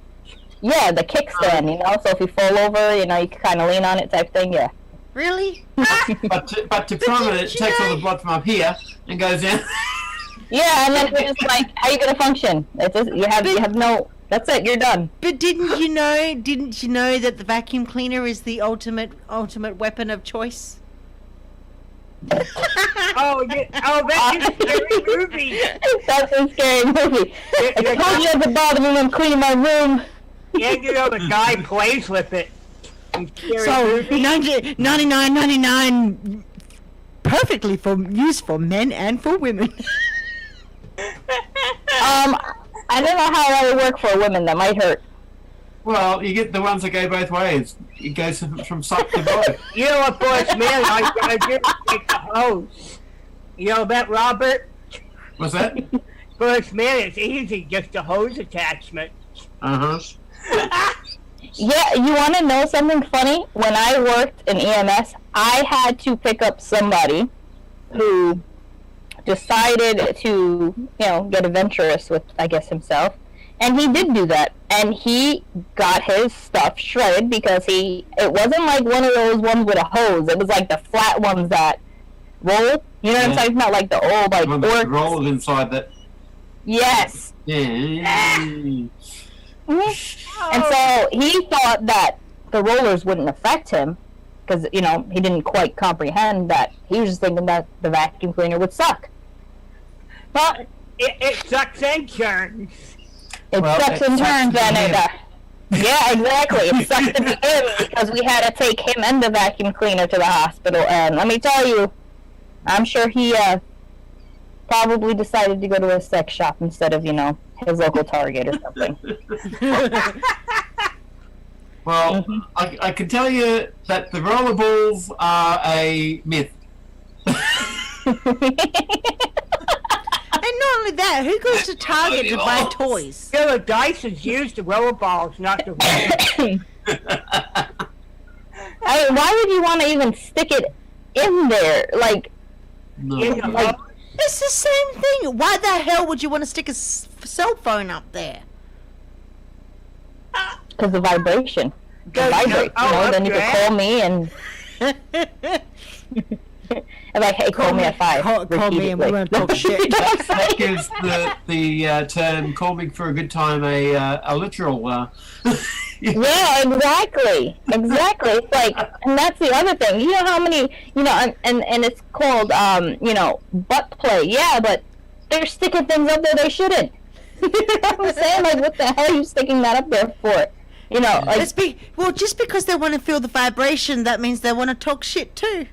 Yeah, the kickstand. You know, so if you fall over, you know, you can kind of lean on it, type thing. Yeah. Really? but to prove it, it takes all the blood from up here and goes down. Yeah, and then it's just like, how you gonna function? It's just, you have no. That's it. You're done. But didn't you know that the vacuum cleaner is the ultimate weapon of choice? Oh, that's a scary movie. That's a scary movie. I told you not to bother me when I'm cleaning my room. Yeah, you know, the guy plays with it. So, 99.99 perfectly used for men and for women. I don't know how that would work for women. That might hurt. Well, you get the ones that go both ways. It goes from side to both. You know what, boys, man? All you gotta do is take the hose. You know that, Robert? What's that? Boys, man, it's easy. Just a hose attachment. Yeah, you want to know something funny? When I worked in EMS, I had to pick up somebody who decided to, you know, get adventurous with, I guess, himself. And he did do that. And he got his stuff shredded because it wasn't like one of those ones with a hose. It was like the flat ones that roll. You know what I'm talking about? Like the old, like, forks. Rolled inside that. Yes. Yeah. And so he thought that the rollers wouldn't affect him because, you know, he didn't quite comprehend that. He was just thinking that the vacuum cleaner would suck. But it sucks and turns. It sucks and turns, and yeah, exactly. It sucked to be him because we had to take him and the vacuum cleaner to the hospital. And let me tell you, I'm sure he probably decided to go to a sex shop instead of, you know, his local Target or something. Well, I can tell you that the rollerballs are a myth. And not only that, who goes to Target to buy toys? You know, the Dysons use the rollerballs, not the roller. I mean, why would you want to even stick it in there? Like, No. like, It's the same thing. Why the hell would you want to stick a cell phone up there? because the vibration. It vibrates, you know, then you can call me and and like, hey, call me at 5. Call me and we're going to talk shit. That gives the term "call me for a good time" a literal. Yeah, exactly. It's like, and that's the other thing. You know how many, you know, and it's called, you know, butt play. Yeah, but they're sticking things up there they shouldn't. You know what I'm saying? Like, what the hell are you sticking that up there for? You know, like, just because they want to feel the vibration, that means they want to talk shit too.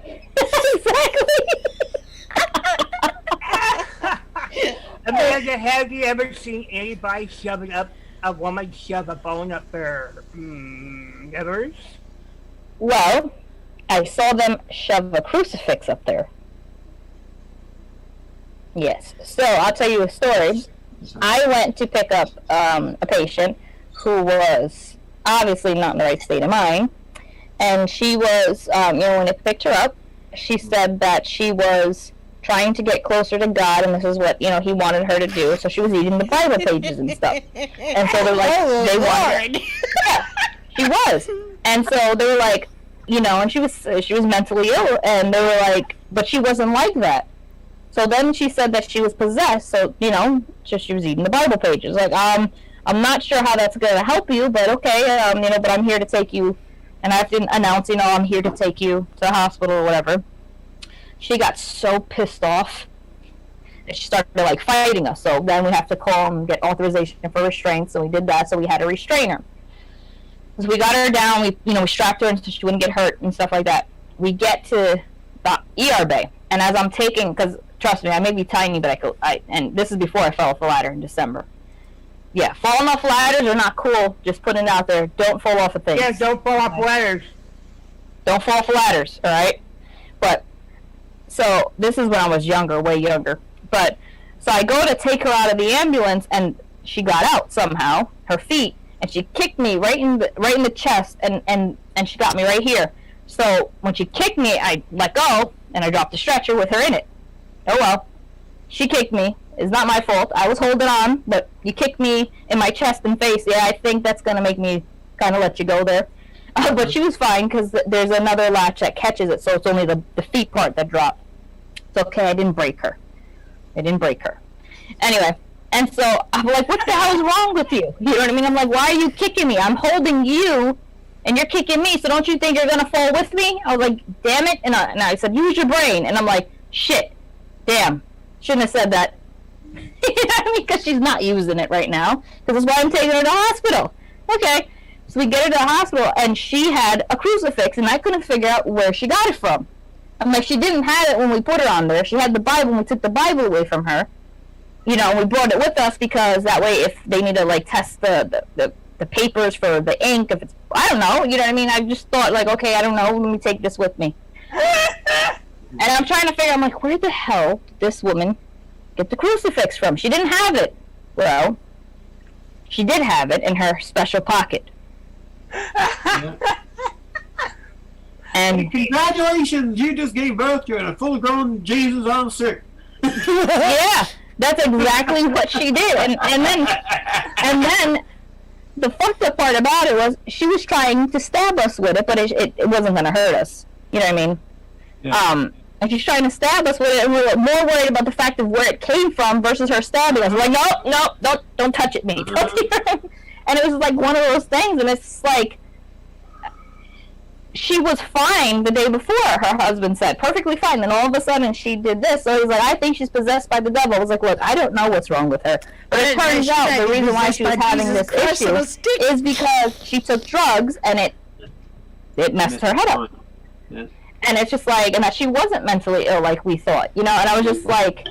Exactly. Amanda, have you ever seen anybody shoving up a woman shove a bone up their livers? Well, I saw them shove a crucifix up there. Yes. So I'll tell you a story. I went to pick up a patient who was obviously not in the right state of mind, and she was, when I picked her up, she said that she was trying to get closer to God, and this is what he wanted her to do. So she was eating the Bible pages and stuff, and so they're like, they wanted. Yeah, she was, and so they were like, and she was mentally ill, and they were like, but she wasn't like that. So then she said that she was possessed. So she was eating the Bible pages. Like, I'm not sure how that's going to help you, but okay, but I'm here to take you, and I have to announce, I'm here to take you to the hospital or whatever. She got so pissed off that she started like fighting us. So then we have to call and get authorization for restraint. So we did that. So we had to restrain her. So we got her down. We strapped her in so she wouldn't get hurt and stuff like that. We get to the ER bay, and as I'm taking, because trust me, I may be tiny, but and this is before I fell off a ladder in December. Yeah, falling off ladders are not cool. Just putting it out there. Don't fall off of things. Yeah, don't fall off ladders. Don't fall off ladders, all right? But, so, this is when I was younger, way younger. But, so I go to take her out of the ambulance, and she got out somehow, her feet, and she kicked me right in the chest, and she got me right here. So, when she kicked me, I let go, and I dropped the stretcher with her in it. Oh well. She kicked me. It's not my fault. I was holding on, but you kicked me in my chest and face. Yeah, I think that's going to make me kind of let you go there. But she was fine because there's another latch that catches it, so it's only the feet part that dropped. It's okay, I didn't break her. Anyway, and so I'm like, what the hell is wrong with you? You know what I mean? I'm like, why are you kicking me? I'm holding you, and you're kicking me, so don't you think you're going to fall with me? I was like, damn it. And I said, use your brain. And I'm like, shit. Damn. Shouldn't have said that. You know what I mean? Because she's not using it right now. Because that's why I'm taking her to the hospital. Okay. So we get her to the hospital, and she had a crucifix, and I couldn't figure out where she got it from. I'm like, she didn't have it when we put her on there. She had the Bible, and we took the Bible away from her. We brought it with us because that way if they need to, like, test the papers for the ink, if it's, I don't know, you know what I mean? I just thought, like, okay, I don't know, let me take this with me. And I'm trying to figure, I'm like, where the hell did this woman get the crucifix from? She didn't have it. Well, she did have it in her special pocket. And congratulations, you just gave birth to a full-grown Jesus on sick. Yeah, that's exactly what she did. And then the fucked up part about it was she was trying to stab us with it, but it wasn't going to hurt us. You know what I mean? Yeah. And she's trying to stab us with it, and we were more worried about the fact of where it came from versus her stabbing us. We're like, no, don't touch it, me. And it was like one of those things, and it's like, she was fine the day before, her husband said, perfectly fine, and all of a sudden she did this. So he's like, I think she's possessed by the devil. I was like, look, I don't know what's wrong with her, but it turns out the reason why she was having this issue is because she took drugs, and it messed her head up. Yeah. And it's just like, and that she wasn't mentally ill like we thought, and I was just like,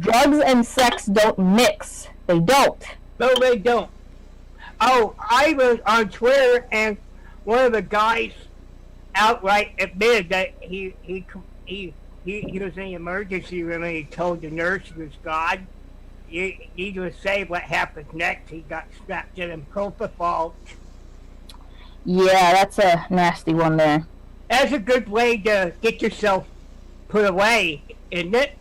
drugs and sex don't mix. They don't. No, they don't. Oh, I was on Twitter, and one of the guys outright admitted that he was in the emergency room, and he told the nurse it was God. He was saying what happens next. He got strapped in and propofol. Yeah, that's a nasty one there. That's a good way to get yourself put away, isn't it?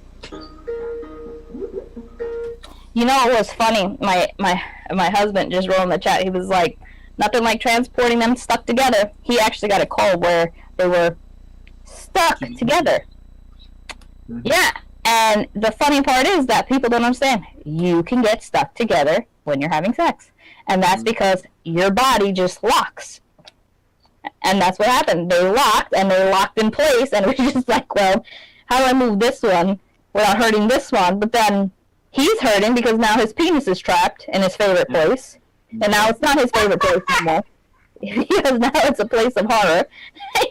You know, it was funny. My husband just wrote in the chat. He was like, nothing like transporting them stuck together. He actually got a call where they were stuck together. Mm-hmm. Yeah. And the funny part is that people don't understand. You can get stuck together when you're having sex. And that's because your body just locks. And that's what happened. They locked, and they locked in place, and it was just like, well, how do I move this one without hurting this one? But then he's hurting because now his penis is trapped in his favorite place. And now it's not his favorite place anymore. Because now it's a place of horror.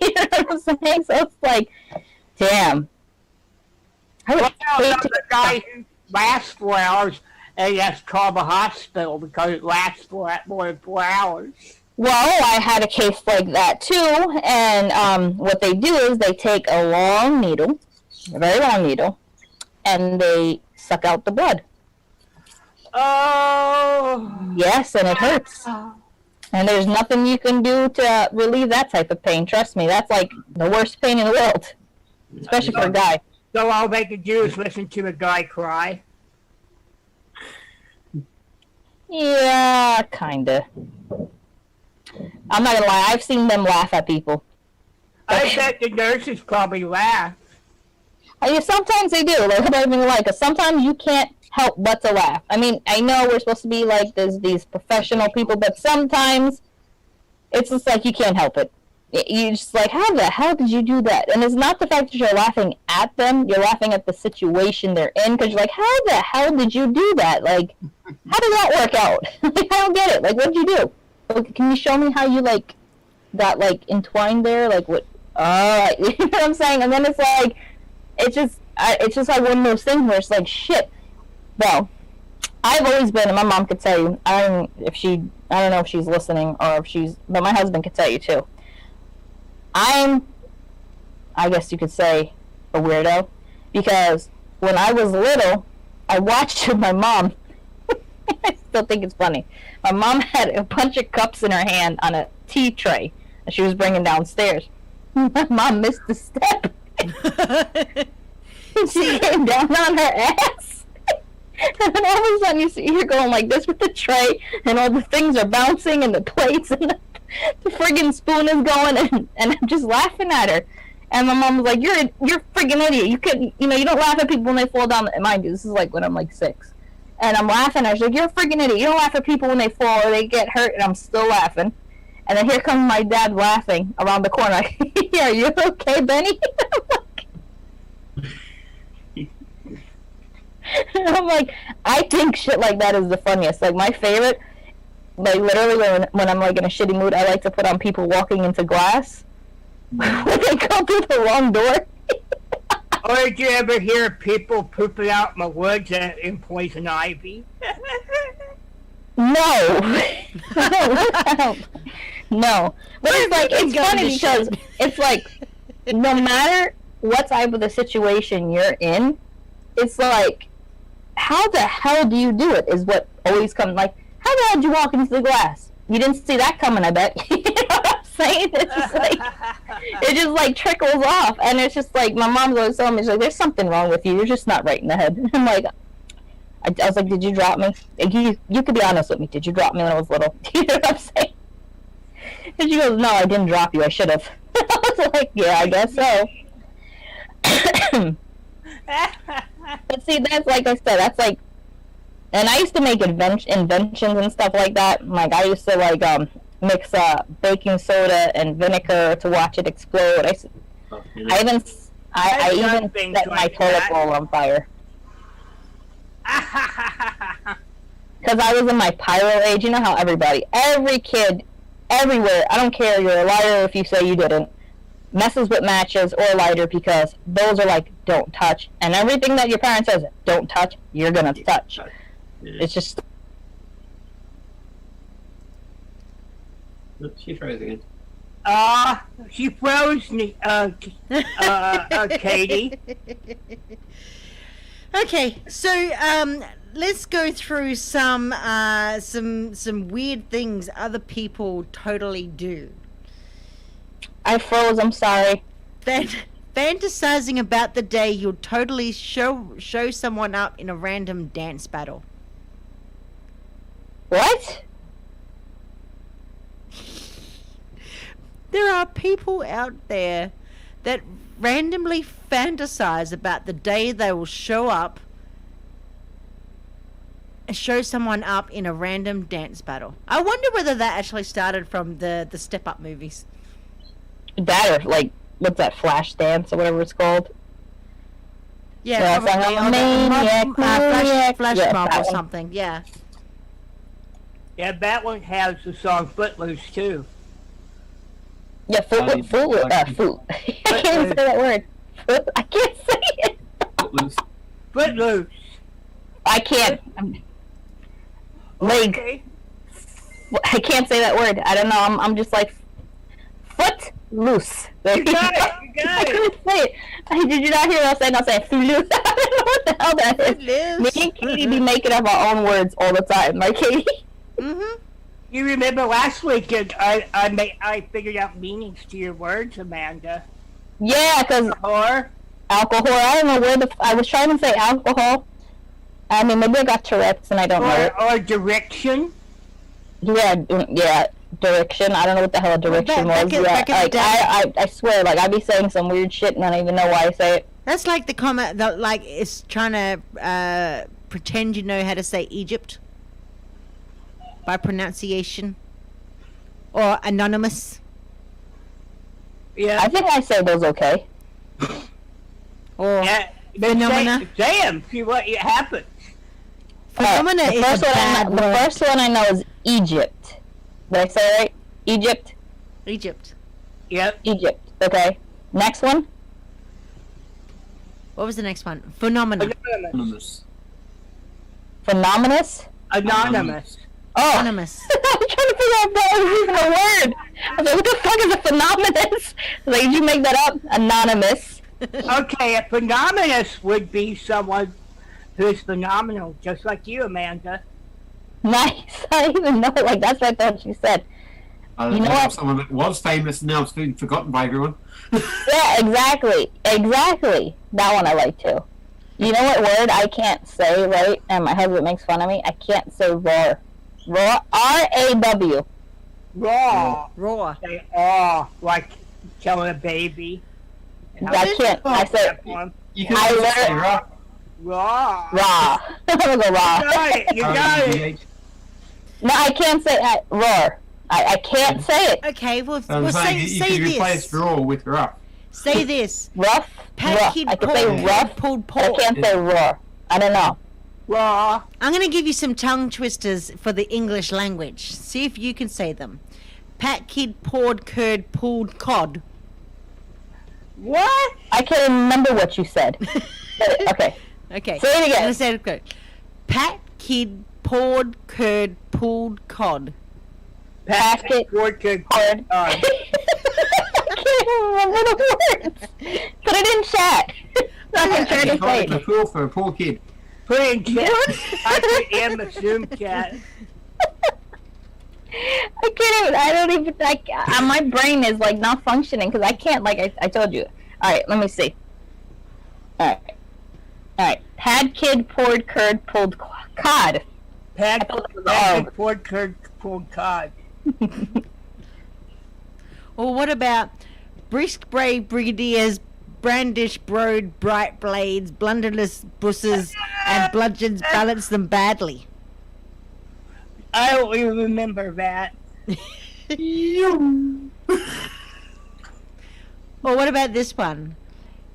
You know what I'm saying? So it's like, damn. The guy who lasts 4 hours, and he has to call the hospital because it lasts for more than 4 hours. Well, I had a case like that too, and what they do is they take a long needle, a very long needle, and they suck out the blood. Oh. Yes, and it hurts. And there's nothing you can do to relieve that type of pain. Trust me, that's like the worst pain in the world, especially for a guy. So all they can do is listen to a guy cry. Yeah, kinda. I'm not gonna lie, I've seen them laugh at people. I bet the nurses probably laugh. I mean, sometimes they do, like, I don't even like it. Sometimes you can't help but to laugh. I mean, I know we're supposed to be like these professional people, but sometimes it's just like you can't help it. You're just like, how the hell did you do that? And it's not the fact that you're laughing at them, you're laughing at the situation they're in, because you're like, how the hell did you do that? Like, how did that work out? Like, I don't get it. Like, what did you do? Like, can you show me how you, like, got, like, entwined there? Like, what? You know what I'm saying? And then it's like, it's just like one of those things where it's like, shit. Well, I've always been, and my mom could tell you, I don't know if she's listening or but my husband could tell you too. I guess you could say, a weirdo, because when I was little, I watched my mom. I still think it's funny. My mom had a bunch of cups in her hand on a tea tray that she was bringing downstairs. My mom missed the step. She came down on her ass. And then all of a sudden you see her going like this with the tray, and all the things are bouncing, and the plates, and the friggin' spoon is going, and I'm just laughing at her. And my mom was like, "You're a friggin' idiot. You couldn't, you don't laugh at people when they fall down." And mind you, this is like when I'm like 6, and I'm laughing at her. She's like, "You're a friggin' idiot. You don't laugh at people when they fall or they get hurt." And I'm still laughing. And then here comes my dad laughing around the corner. Like, "Yeah, you okay, Benny?" I'm like, I think shit like that is the funniest. Like, my favorite, like, literally when I'm like in a shitty mood, I like to put on people walking into glass when they come through the wrong door. Or did you ever hear people pooping out in the woods in poison ivy? No. No. But it's like, it's funny because it's like, no matter what type of the situation you're in, it's like, how the hell do you do it is what always comes. Like, how the hell did you walk into the glass? You didn't see that coming, I bet. You know what I'm saying? It's just like, it just like trickles off. And it's just like, my mom's always telling me, she's like, there's something wrong with you. You're just not right in the head. I'm like, I was like, did you drop me? Like, you could be honest with me. Did you drop me when I was little? You know what I'm saying? And she goes, no, I didn't drop you. I should have. I was like, yeah, I guess so. But see, that's like I said, that's like, and I used to make inventions and stuff like that. Like, I used to like mix baking soda and vinegar to watch it explode. I even set my toilet bowl on fire. Because I was in my pyro age. You know how every kid, everywhere, I don't care, you're a liar if you say you didn't, messes with matches or a lighter, because those are like, don't touch. And everything that your parent says, don't touch, you're gonna touch. It's just... She froze again. She froze me, Katie. Okay, so let's go through some weird things other people totally do. I froze, I'm sorry. Fantasizing about the day you'll totally show someone up in a random dance battle. What? There are people out there that randomly fantasize about the day they will show up and show someone up in a random dance battle. I wonder whether that actually started from the Step Up movies. That, or like, what's that, Flash Dance or whatever it's called? Yeah, probably. Flash mob or something, yeah. Yeah, that one has the song Footloose, too. Yeah, foot. I can't say that word. I can't say it. Footloose. I can't. Leg. Okay. I can't say that word. I don't know. I'm just like, foot loose. There You got it. I couldn't say it. Did you not hear what I was saying? I was saying foot loose. I don't know what the hell that is. Me and Katie be making up our own words all the time, right, Katie? Mm-hmm. You remember last weekend I figured out meanings to your words, Amanda. Yeah, because Or alcohol. I don't know where I was trying to say alcohol. I mean, maybe I got Tourette's and I don't know it. or direction. Yeah, direction. I don't know what the hell a direction was. I swear, like, I be saying some weird shit and I don't even know why I say it. That's like the comment that, like, it's trying to pretend you know how to say Egypt by pronunciation, or anonymous. Yeah. I think I say those okay. Or Yeah. phenomena. Say 'em, see what happens. Phenomena is a bad the word. first one I know is Egypt. Did I say it right? Egypt? Egypt. Yep. Egypt. Okay. Next one? What was the next one? Phenomena. Anonymous. Phenomenous? Anonymous. Oh. Anonymous. I'm trying to figure out if that was even a word. I was like, what the fuck is a phenomenous? Like, did you make that up? Anonymous. Okay, a phenomenous would be someone who's phenomenal, just like you, Amanda. Nice. I didn't even know. Like, that's what I thought you said. You know what? Someone that was famous and now it's been forgotten by everyone. Yeah, exactly. Exactly. That one I like too. You know what word I can't say, right? And my husband makes fun of me. I can't say roar. Roar. R-A-W. Raw. Raw. Say aw, like killing a baby. I can't. I say You can I just say learned- raw. raw. raw. I'm gonna go raw. You got it. You got it. R-E-G-H. No, I can't say roar. I can't say it. Okay, well, I'm well saying say you can replace this. raw with rough. Say this. Rough. Pat Rough. Kid I can say pulled- rough. pulled But I pork. can't say roar. I don't know. Raw. I'm going to give you some tongue twisters for the English language. See if you can say them. Pat Kid poured curd pulled cod. What? I can't remember what you said. Okay. Okay. Say it again. I'm gonna say it good. Pat Kid poured curd pulled cod. Packet. Orchard. Hard. I can't remember the words. Put it in chat. That's what I'm trying You to call it say. the pool for a poor kid. Put it in chat. I put in the Zoom chat. I can't even. I don't even. Like, my brain is like not functioning because I can't. Like I told you. All right, let me see. All right. Had kid poured curd pulled cod. I thought that was all. Packet orchard pulled cod. Or what about brisk brave brigadiers brandish broad bright blades, blunderless busses, and bludgeons balance them badly? I don't even remember that. Or what about this one?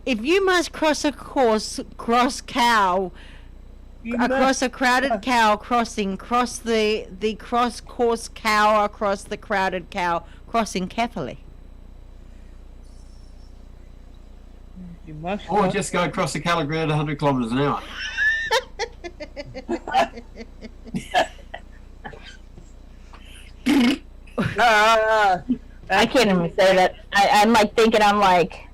If you must cross a across a crowded cow crossing, cross the cross course cow across the crowded cow crossing carefully. You must. Or just go across the Calibre at 100 kilometres an hour. I can't even say that. I'm like thinking. I'm like.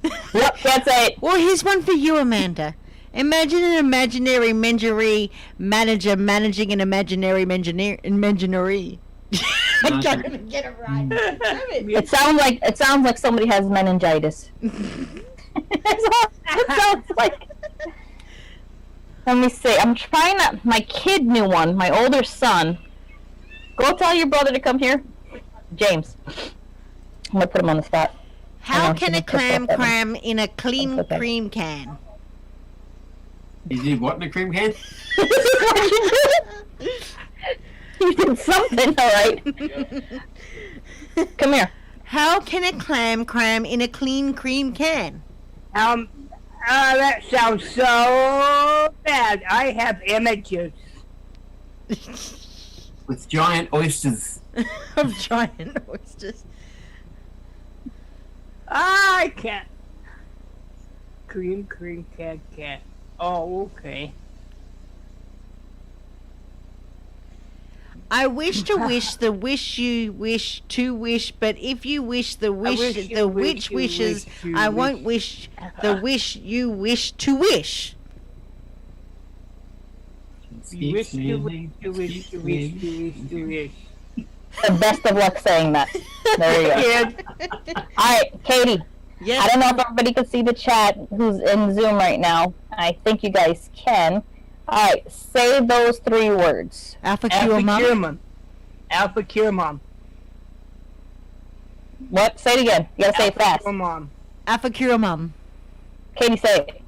Yep, can't say it. Well, here's one for you, Amanda. Imagine an imaginary menagerie manager managing an imaginary menagerie. I can't even get it right. It sounds like somebody has meningitis. It sounds like. Let me see. I'm trying to. My kid knew one. My older son. Go tell your brother to come here, James. I'm gonna put him on the spot. How I know, can she a just picked clam up on cram in a clean That's okay. cream can? You did what in a cream can? You did something, all right. Come here. How can a clam cram in a clean cream can? That sounds so bad. I have images. With giant oysters. Of giant oysters. I can't. Cream, cat. Oh, okay. I wish to wish the wish you wish to wish, but if you wish the wish the witch wishes, I won't wish the wish you wish to wish. You wish, you wish, you wish, you wish, you wish, you wish. The best of luck saying that. There you go. All right, Katie. Yes. I don't know if everybody can see the chat who's in Zoom right now. I think you guys can. All right, say those 3 words. Alpha Cure Mum. Alpha Cure Mom. What? Say it again. You gotta say it fast. Cure Mom. Alpha Cure Mum. Katie, say it.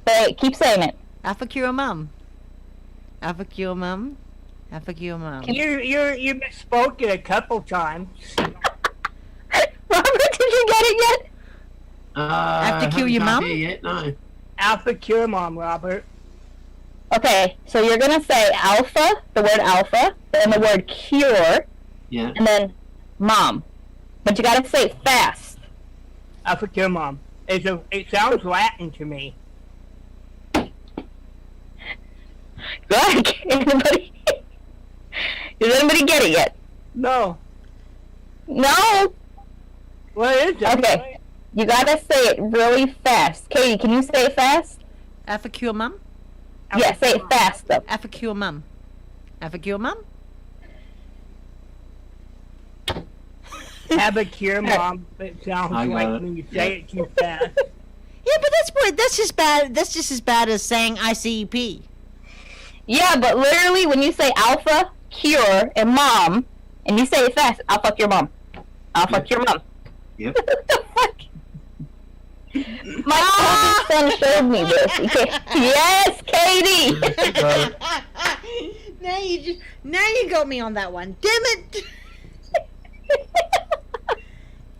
Say it. Keep saying it. Alpha Cure Mum. Alpha Cure Mum. Alpha Cure Mum. You misspoke it a couple times. Robert, did you get it yet? Have to kill your mum? Yet, no. Alpha Cure Mom, Robert. Okay, so you're gonna say alpha, the word alpha, then the word cure, Yeah. and then mom. But you gotta say it fast. Alpha Cure Mom. It sounds Latin to me. Good. Anybody? Does anybody get it yet? No. No. What is it? Okay. You gotta say it really fast. Katie, can you say it fast? Alpha Cure Mum. Yeah, say it fast though. Alpha Cure Mum. Alpha Cure Mum. Have a cure, Mom. It sounds like when you say it too fast. Yeah, but that's just bad. That's just as bad as saying ICEP. Yeah, but literally when you say alpha, cure, and mom, and you say it fast, I'll fuck your mom. I'll fuck your mom. Yep. What the fuck? My son showed me this. Yes, Katie. Now you got me on that one. Damn it!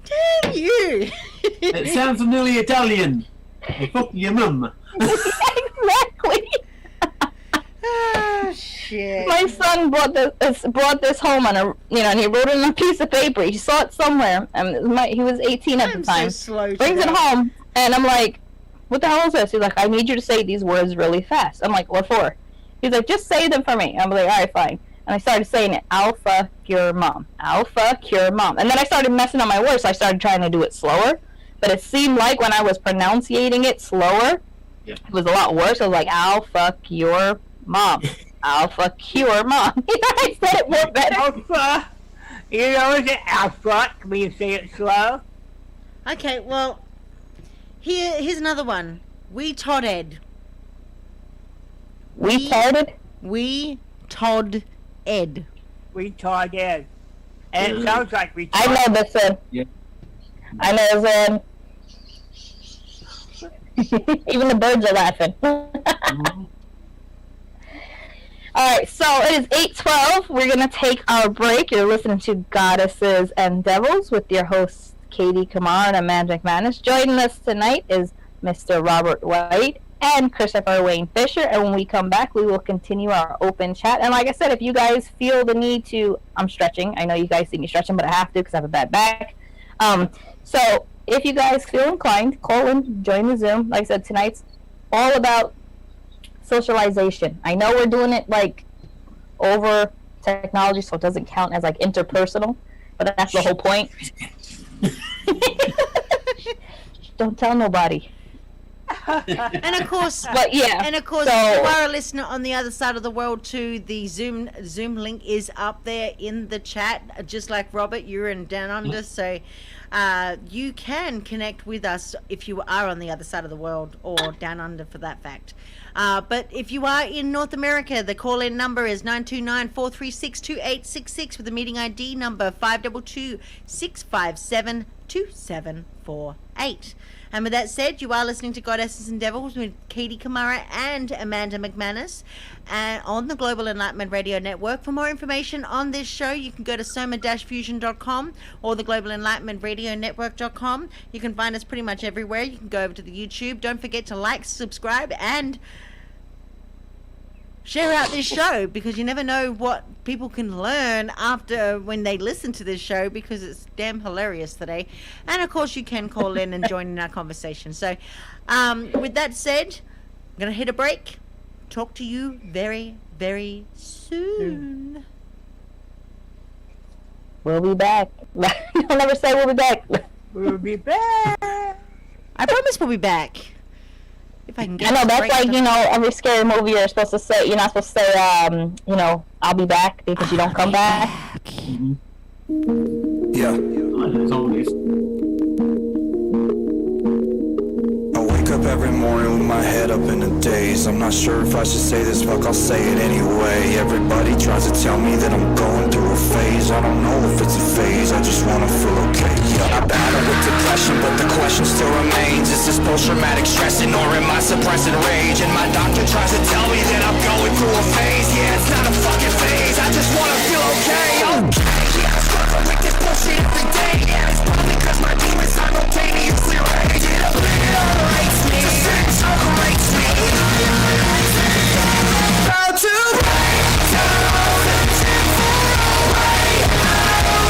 Damn you! It sounds nearly Italian. You fuck your mum. Exactly. Oh shit! My son brought this home on a and he wrote it on a piece of paper. He saw it somewhere, and he was 18 at the time. So slow Brings it home, and I'm like, "What the hell is this?" He's like, "I need you to say these words really fast." I'm like, "What for?" He's like, "Just say them for me." I'm like, "All right, fine." And I started saying it, alpha cure mom, alpha cure mom, and then I started messing up my words. So I started trying to do it slower, but it seemed like when I was pronouncing it slower, it was a lot worse. I was like, alpha cure mom, alpha cure mom. I said it more better. Alpha. You know, is it alpha? Can you say it slow? Okay, well, here's another one. We Todd Ed. We started. We Todd Ed. Retard Ed. And it sounds like retard. I know this one. Yeah. I know this one. Even the birds are laughing. Alright, so it is 8:12. We're going to take our break. You're listening to Goddesses and Devils with your hosts, Katie Kamara and Amanda Mcmanus. Joining us tonight is Mr. Robert White and Christopher Wayne Fisher. And when we come back, we will continue our open chat. And like I said, if you guys feel the need to, I'm stretching. I know you guys see me stretching, but I have to because I have a bad back. So if you guys feel inclined, call in, join the Zoom. Like I said, tonight's all about socialization. I know we're doing it like over technology, so it doesn't count as like interpersonal, but that's the whole point. Don't tell nobody. And of course, but yeah. And of course, so, if you are a listener on the other side of the world too, the Zoom link is up there in the chat. Just like Robert, you're in Down Under, so you can connect with us if you are on the other side of the world or Down Under for that fact. But if you are in North America, the call-in number is 929-436-2866 with the meeting ID number 522-657-2748. And with that said, you are listening to Goddesses and Devils with Katie Kamara and Amanda Mcmanus on the Global Enlightenment Radio Network. For more information on this show, you can go to soma-fusion.com or the Global Enlightenment Radio Network.com. You can find us pretty much everywhere. You can go over to the YouTube. Don't forget to like, subscribe, and share out this show, because you never know what people can learn after when they listen to this show, because it's damn hilarious today. And of course you can call in and join in our conversation. So with that said, I'm gonna hit a break. Talk to you very, very soon. We'll be back. You'll never say we'll be back. We'll be back. I promise we'll be back. If I can get I know, that's straight like, to- you know, every scary movie you're supposed to say, you're not supposed to say, you know, I'll be back because you don't come back. Yeah. Zombies. I wake up every morning with my head up in a daze. I'm not sure if I should say this, fuck, I'll say it anyway. Everybody tries to tell me that I'm going through a phase. I don't know if it's a phase, I just wanna feel okay. Yeah, I battle with depression, but the question still remains. Is this post-traumatic stressing or am I suppressing rage? And my doctor tries to tell me that I'm going through a phase. Yeah, it's not a fucking phase, I just wanna feel okay. Okay, yeah, I struggle with this bullshit every day. Yeah, it's probably cause my demons simultaneously rage. It obliterates me, disintegrates me. About to break down and fall away out.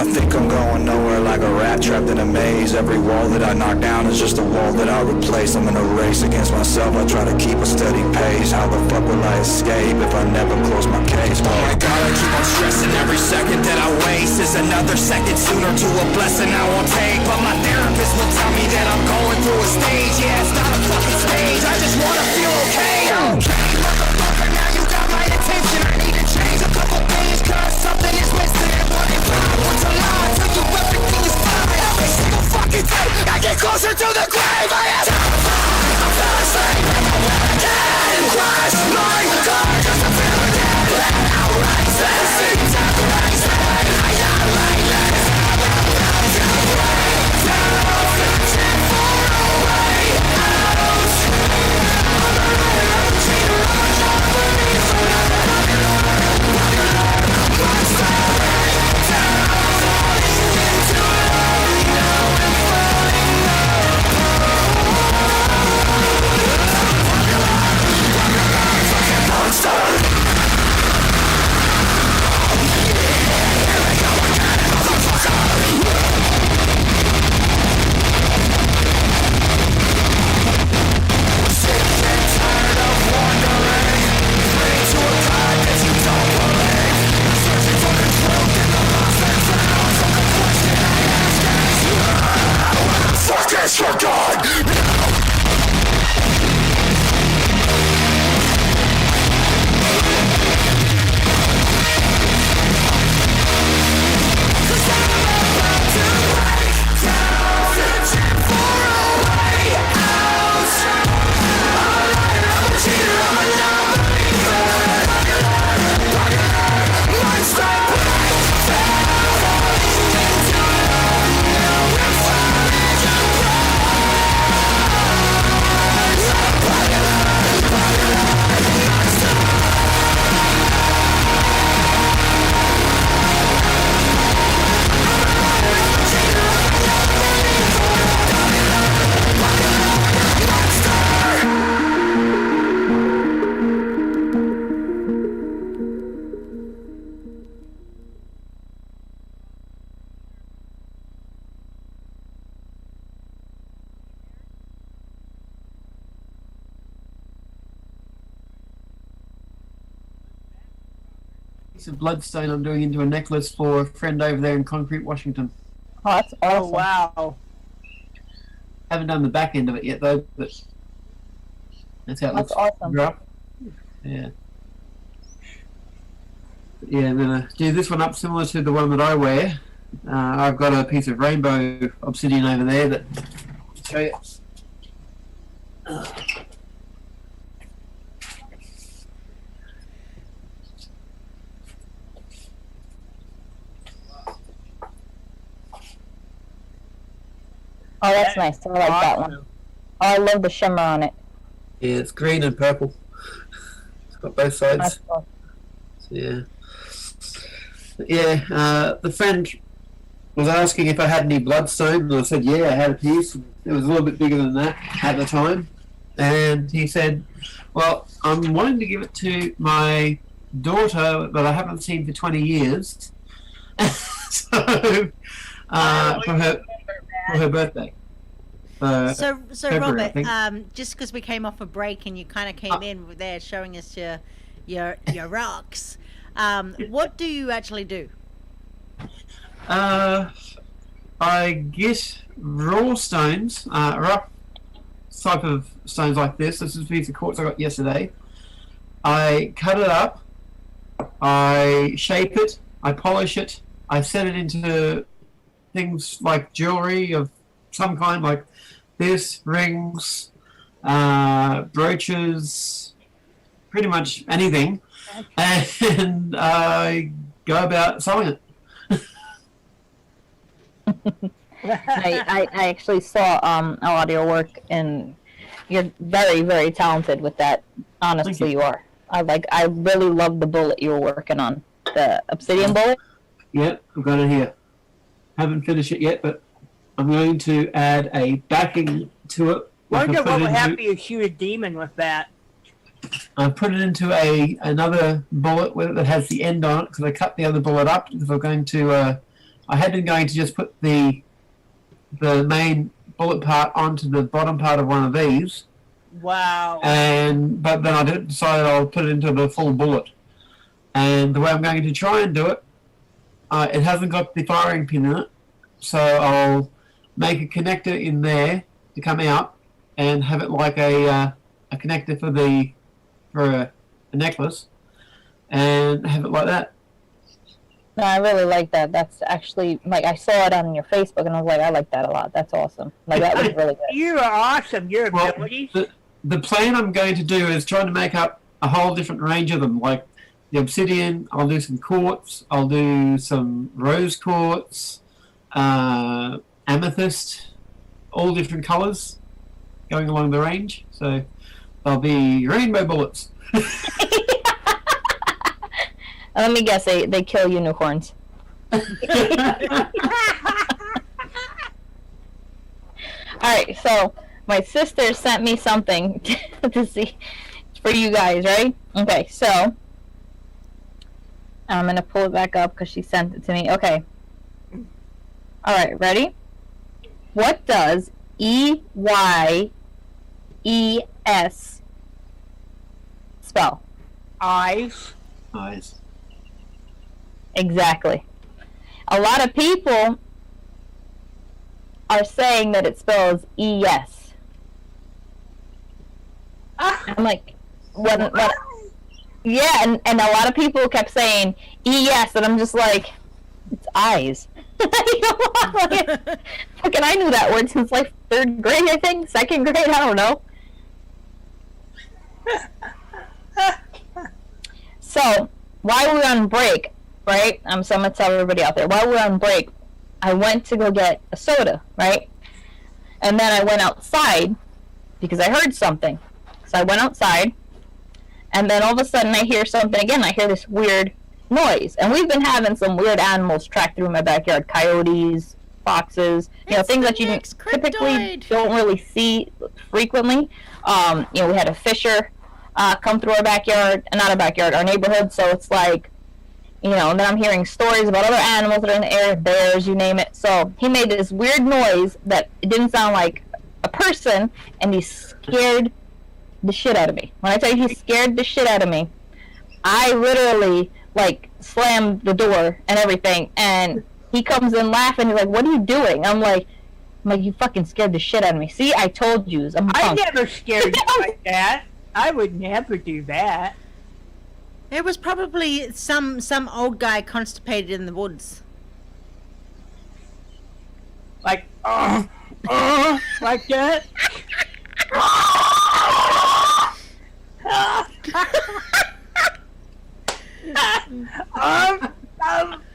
I think I'm going nowhere like a rat trapped in a maze. Every wall that I knock down is just a wall that I replace. I'm in a race against myself, I try to keep a steady pace. How the fuck will I escape if I never close my case? Oh my god, I keep on stressing. Every second that I waste is another second sooner to a blessing I won't take. But my therapist will tell me that I'm going through a stage. Yeah, it's not a fucking stage, I just wanna feel okay. Okay, motherfucker, now you got my attention. I need to change a couple things, cause something is missing. And what if I want to lie till you everything is fine? Every single fucking day, I get closer to the grave. I am terrified, I'm falling asleep. Again, crash my car just to feel again. And I'll rise, and see death rise. And I got like this. To break down and far away out. Fuck is your God? Piece of bloodstone I'm doing into a necklace for a friend over there in Concrete, Washington. Oh, that's awesome. Oh wow. Haven't done the back end of it yet though, but that's how it That's looks. awesome. Rough. Yeah. Yeah, I'm gonna do this one up similar to the one that I wear. I've got a piece of rainbow obsidian over there that I'll show you. Oh, that's nice. I like that one. Oh, I love the shimmer on it. Yeah, it's green and purple. It's got both sides. That's cool. So, yeah. Yeah, the friend was asking if I had any bloodstone, and I said, yeah, I had a piece. It was a little bit bigger than that at the time. And he said, well, I'm wanting to give it to my daughter that I haven't seen for 20 years. So, for her birthday. So February, Robert, just because we came off a break and you kind of came in there showing us your rocks, what do you actually do? I get raw stones, rough type of stones like this. This is a piece of quartz I got yesterday. I cut it up, I shape it, I polish it, I set it into things like jewelry of some kind, like this, rings, brooches, pretty much anything, and I go about selling it. I actually saw a lot of your work, and you're very, very talented with that. Honestly, you are. I really love the bullet you were working on, the obsidian bullet. Yeah, I've got it here. Haven't finished it yet, but I'm going to add a backing to it. Wonder what would happen if you shoot a demon with that. I put it into another bullet that has the end on it because I cut the other bullet up. If I'm going to, I had been going to just put the main bullet part onto the bottom part of one of these. Wow. But then I decided I'll put it into the full bullet. And the way I'm going to try and do it, it hasn't got the firing pin in it, so I'll make a connector in there to come out and have it like a connector for a necklace, and have it like that. No, I really like that. That's actually, like, I saw it on your Facebook, and I was like, I like that a lot. That's awesome. Like, that was really good. You are awesome. Your abilities. The plan I'm going to do is trying to make up a whole different range of them, like the obsidian. I'll do some quartz. I'll do some rose quartz, amethyst, all different colours going along the range. So there'll be rainbow bullets. Let me guess, they kill unicorns. Alright, so my sister sent me something to see for you guys, right? Okay, so I'm gonna pull it back up because she sent it to me. Okay. Alright, ready? What does EYES spell? Eyes. Exactly. A lot of people are saying that it spells ES. I'm like, what? Yeah, and a lot of people kept saying ES, and I'm just like, it's eyes. Fucking, I knew that word since like 3rd grade, I think, 2nd grade, I don't know. So, while we were on break, right? So I'm gonna tell everybody out there. While we were on break, I went to go get a soda, right? And then I went outside because I heard something. So I went outside, and then all of a sudden I hear something again. I hear this weird noise, and we've been having some weird animals track through my backyard: coyotes, foxes, things that you typically don't really see frequently. We had a fisher come through our backyard, not our backyard, our neighborhood. So it's like, and then I'm hearing stories about other animals that are in the area, bears, you name it. So he made this weird noise that it didn't sound like a person, and he scared the shit out of me. When I tell you he scared the shit out of me, I literally, like, slammed the door and everything, and he comes in laughing. He's like, what are you doing? I'm like, you fucking scared the shit out of me. See, I told you. I never scared you like that. I would never do that. It was probably some old guy constipated in the woods. Like, like that?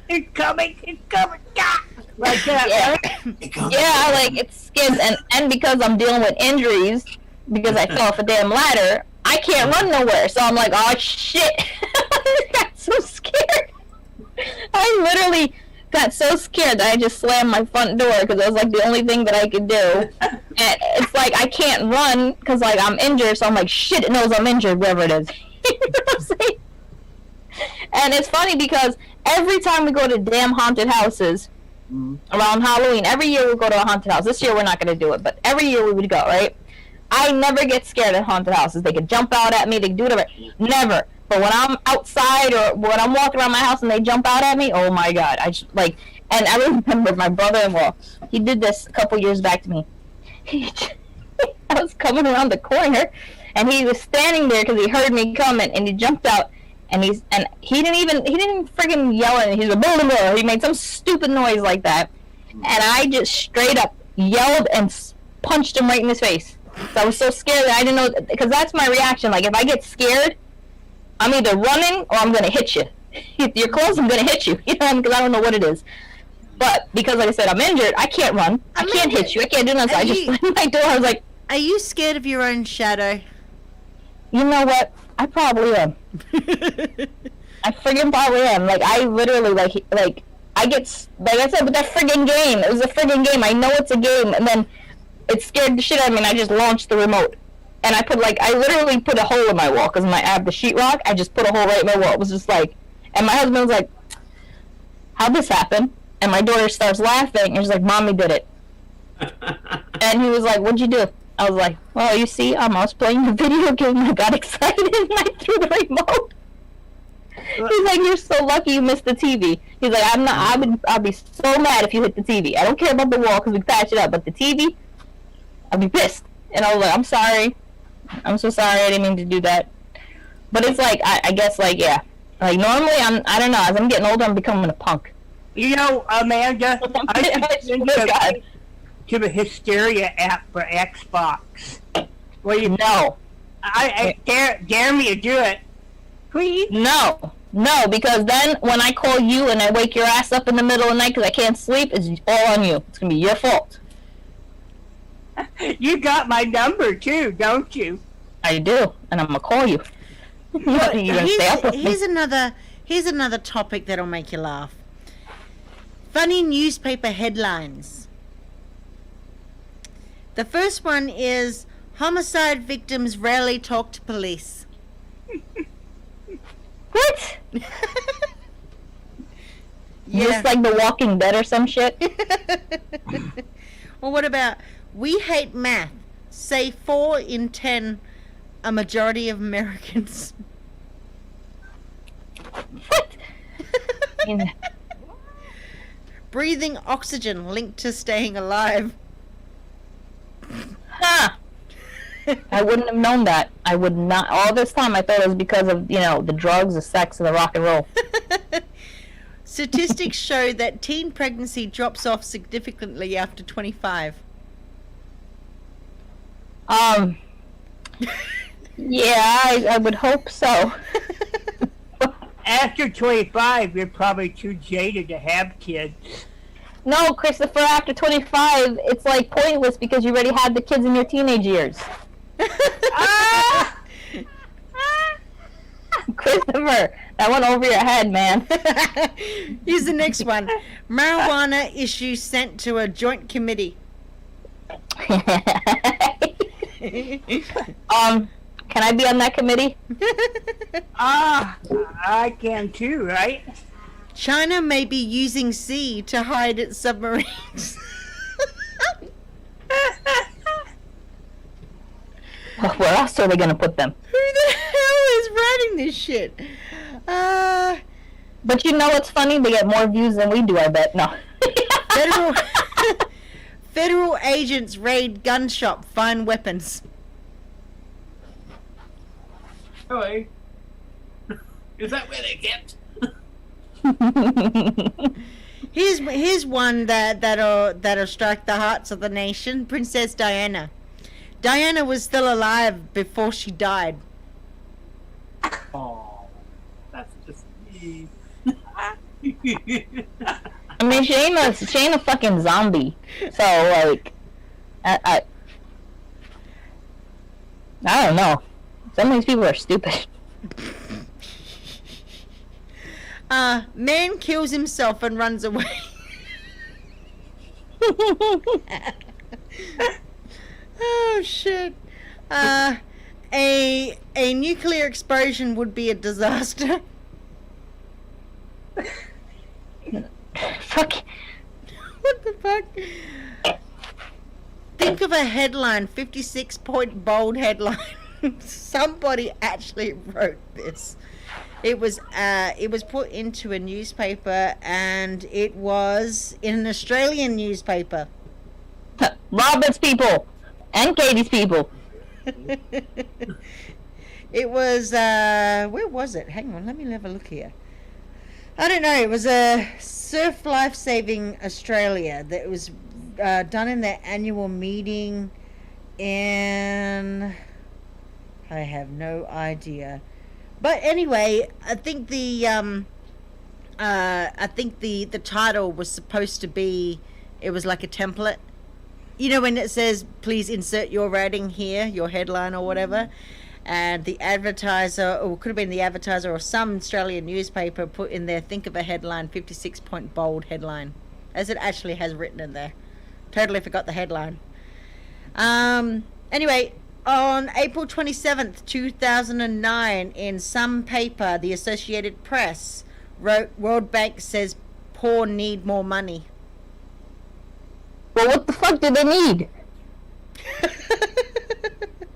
It's coming, like that, yeah. right? Yeah, like, it's scared, and because I'm dealing with injuries, because I fell off a damn ladder, I can't run nowhere, so I'm like, oh shit. I got so scared. I literally got so scared that I just slammed my front door because it was like the only thing that I could do. And it's like I can't run because like I'm injured, so I'm like shit. It knows I'm injured, wherever it is. You know what I'm saying? And it's funny because every time we go to damn haunted houses around Halloween, every year we go to a haunted house. This year we're not going to do it, but every year we would go, right? I never get scared at haunted houses. They could jump out at me, they could do whatever. Never. But when I'm outside or when I'm walking around my house and they jump out at me, oh my god. And I remember my brother-in-law, he did this a couple years back to me. I was coming around the corner and he was standing there because he heard me coming and he jumped out. And he didn't even friggin' yell at me. He's like, blah, blah, blah. He made some stupid noise like that. And I just straight up yelled and punched him right in his face. So I was so scared that I didn't know, because that's my reaction. Like, if I get scared, I'm either running or I'm going to hit you. If you're close, I'm going to hit you. You know, because I don't know what it is. But because, like I said, I'm injured, I can't run. I can't hit you. I can't do nothing. So I just went in my door. I was like... Are you scared of your own shadow? You know what? I probably am. I friggin' probably am. Like, I literally, like, I get, like I said, with that friggin' game. It was a friggin' game. I know it's a game. And then it scared the shit out of me, and I just launched the remote. And I literally put a hole in my wall, because I have the sheetrock. I just put a hole right in my wall. It was just like, and my husband was like, how'd this happen? And my daughter starts laughing, and she's like, Mommy did it. And he was like, what'd you do? I was like, well, you see, I was playing the video game, I got excited, and I threw the remote. He's like, you're so lucky you missed the TV. He's like, I'd be so mad if you hit the TV. I don't care about the wall, because we patch it up, but the TV, I'd be pissed. And I was like, I'm sorry. I'm so sorry, I didn't mean to do that. But it's like, I guess, like, yeah. Like, normally, I don't know, as I'm getting older, I'm becoming a punk. You know, Amanda, I think to the Hysteria app for Xbox. Well, you No. I dare me to do it. Please? No, because then when I call you and I wake your ass up in the middle of the night because I can't sleep, it's all on you. It's going to be your fault. You got my number, too, don't you? I do, and I'm going to call you. You're gonna stay up with me. Here's another topic that'll make you laugh. Funny newspaper headlines. The first one is, homicide victims rarely talk to police. What? Yeah. Just like The Walking Dead or some shit? Well, what about, we hate math. Say 4 in 10, a majority of Americans. What? Breathing oxygen linked to staying alive. Huh. I wouldn't have known that. I would not. All this time I thought it was because of, the drugs, the sex, and the rock and roll. Statistics show that teen pregnancy drops off significantly after 25. Yeah, I would hope so. After 25, you're probably too jaded to have kids. No, Christopher, after 25, it's like pointless because you already had the kids in your teenage years. Christopher, that went over your head, man. Here's the next one. Marijuana issue sent to a joint committee. Can I be on that committee? I can too, right? China may be using sea to hide its submarines. Where else are they going to put them? Who the hell is writing this shit? But you know what's funny? They get more views than we do, I bet. No. Federal agents raid gun shop, find weapons. Hello. Is that where they're kept? Here's one that'll strike the hearts of the nation. Princess Diana. Diana was still alive before she died. Oh, that's just me. I mean, she ain't a fucking zombie. So, like, I don't know. Some of these people are stupid. Man kills himself and runs away. Oh shit. A nuclear explosion would be a disaster. Fuck. What the fuck? Think of a headline, 56-point bold headline. Somebody actually wrote this. It was put into a newspaper, and it was in an Australian newspaper. Robert's people and Katie's people. It was where was it? Hang on, let me have a look here. I don't know. It was a Surf Life Saving Australia that was done in their annual meeting, and I have no idea. But anyway, I think the title was supposed to be, it was like a template. You know when it says, please insert your writing here, your headline or whatever, and the advertiser, or it could have been the advertiser or some Australian newspaper, put in there, think of a headline, 56-point bold headline, as it actually has written in there. Totally forgot the headline. Anyway, on April 27th, 2009, in some paper, the Associated Press wrote, World Bank says poor need more money. Well, what the fuck do they need?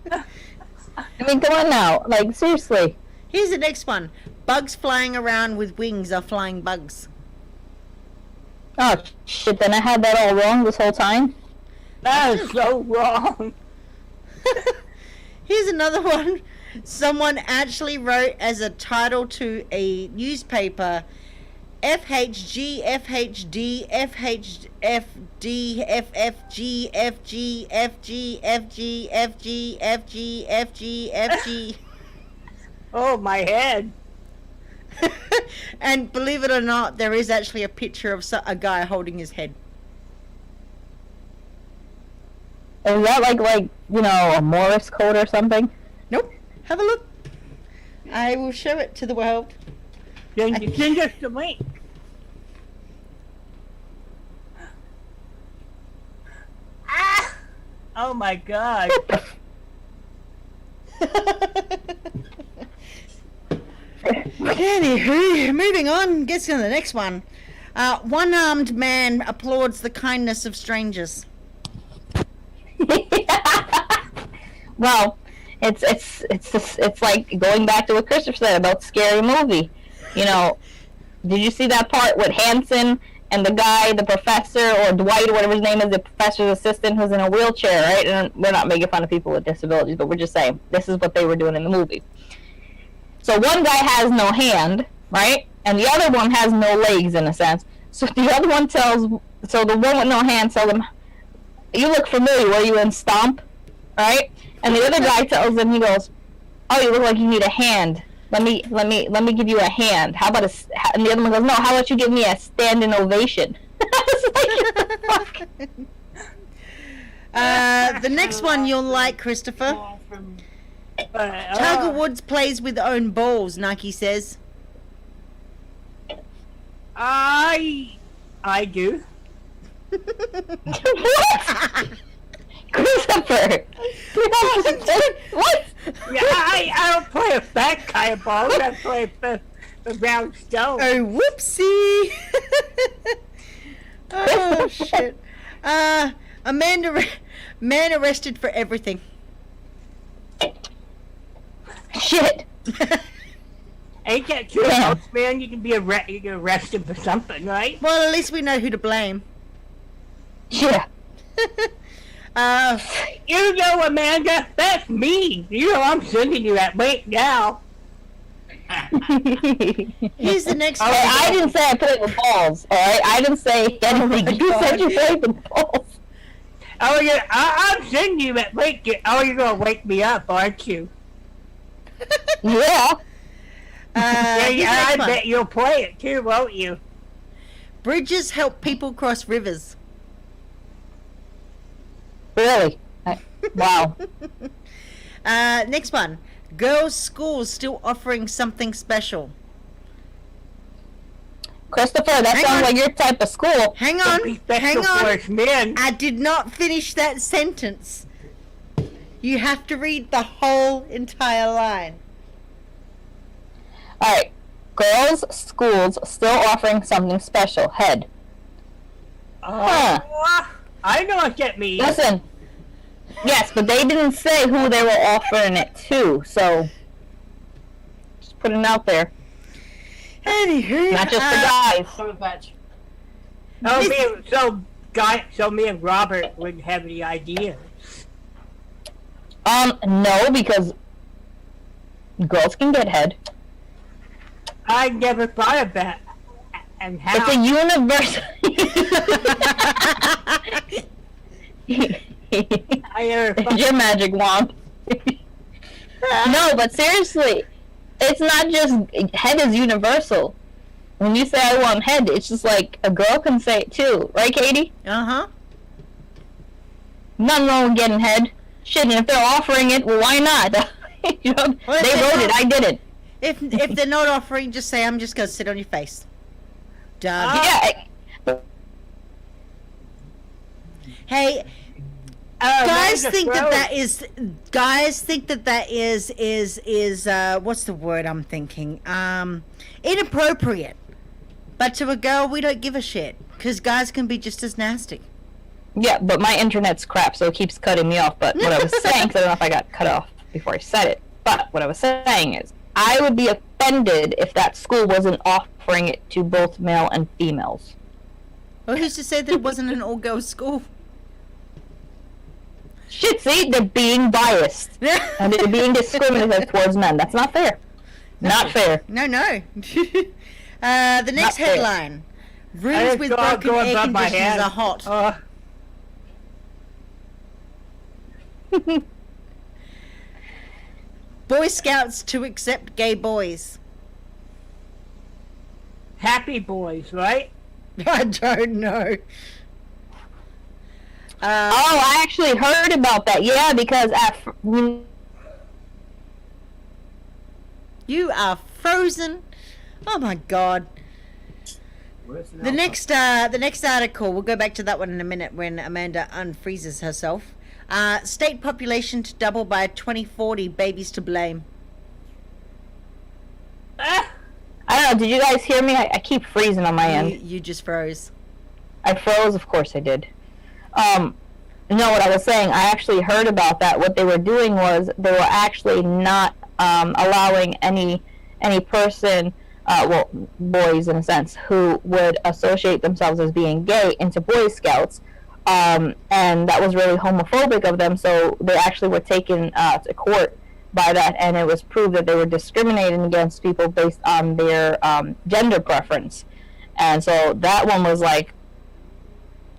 I mean, come on now. Like, seriously. Here's the next one. Bugs flying around with wings are flying bugs. Oh, shit, then I had that all wrong this whole time? That is so wrong. Here's another one. Someone actually wrote as a title to a newspaper, FHG, FHD, FHFD, FFG, FG, FG, FG, FG, FG, FG, FG. Oh, my head. And believe it or not, there is actually a picture of a guy holding his head. Is that like you know, a Morse code or something? Nope. Have a look. I will show it to the world. Then you send us the link. Ah! Oh my god. Anywho, moving on, gets to the next one. One-armed man applauds the kindness of strangers. Well, it's like going back to what Christopher said about Scary Movie. You know, did you see that part with Hanson and the guy, the professor, or Dwight, or whatever his name is, the professor's assistant who's in a wheelchair, right? And we're not making fun of people with disabilities, but we're just saying this is what they were doing in the movie. So one guy has no hand, right? And the other one has no legs, in a sense. So the other one so the one with no hand tells him, you look familiar, were you in Stomp? Right? And the other guy tells him, he goes, oh, you look like you need a hand. Let me give you a hand. How about and the other one goes, no, how about you give me a standing ovation? I was like, fuck. The next one you'll like, Christopher. Tiger Woods plays with own balls, Nike says. I do. What? Christopher! What? Yeah, I don't play a fat kind of ball. I play a round stone. Oh, whoopsie! Oh, shit. A man arrested for everything. Shit! Ain't that true, man? You can be arrested for something, right? Well, at least we know who to blame. Yeah. You know, Amanda, that's me. You know, I'm sending you that link now. Here's the next one. I didn't say I played with balls, alright? I didn't say anything. You said you played with balls. Oh, yeah, I'm sending you that link. Oh, you're going to wake me up, aren't you? Yeah. Yeah, I bet you'll play it too, won't you? Bridges help people cross rivers. Really? Wow. Next one. Girls' schools still offering something special. Christopher, that sounds like your type of school. Hang on. Men. I did not finish that sentence. You have to read the whole entire line. All right. Girls' schools still offering something special. Head. Huh. I know what that means. Listen. Yes, but they didn't say who they were offering it to, so just putting it out there. Anywho, Not just the guys. So me and Robert wouldn't have any idea. No, because girls can get head. I never thought of that. And how? It's a universal. I never thought. Your magic wand. No, but seriously, it's not just head is universal. When you say I want head, it's just like a girl can say it too, right, Katie? Uh-huh. Nothing wrong with getting head. Shit, and if they're offering it, well, why not? You know, Well, they wrote it, I didn't. If they're not offering, just say, I'm just going to sit on your face. Done. Yeah. Hey, guys think that is what's the word I'm thinking? Inappropriate. But to a girl, we don't give a shit. Because guys can be just as nasty. Yeah, but my internet's crap, so it keeps cutting me off. But what I was saying, 'cause I don't know if I got cut off before I said it, but what I was saying is, I would be offended if that school wasn't offering it to both male and females. Well, who's to say that it wasn't an all-girls school? Shit, see, they're being biased. And they're being discriminative towards men. That's not fair. Not fair. No. The next Not fair. headline. Rooms with broken air conditioners are hot. Boy Scouts to accept gay boys. Happy boys, right? I don't know. Oh, I actually heard about that. Yeah, because You are frozen. Oh my god. The next article, we'll go back to that one in a minute when Amanda unfreezes herself. State population to double by 2040, babies to blame. I don't know, did you guys hear me? I keep freezing on my end. You just froze. I froze, of course I did. No, what I was saying, I actually heard about that. What they were doing was they were actually not allowing any person, well, boys in a sense, who would associate themselves as being gay into Boy Scouts. And that was really homophobic of them, so they actually were taken to court by that, and it was proved that they were discriminating against people based on their gender preference. And so that one was like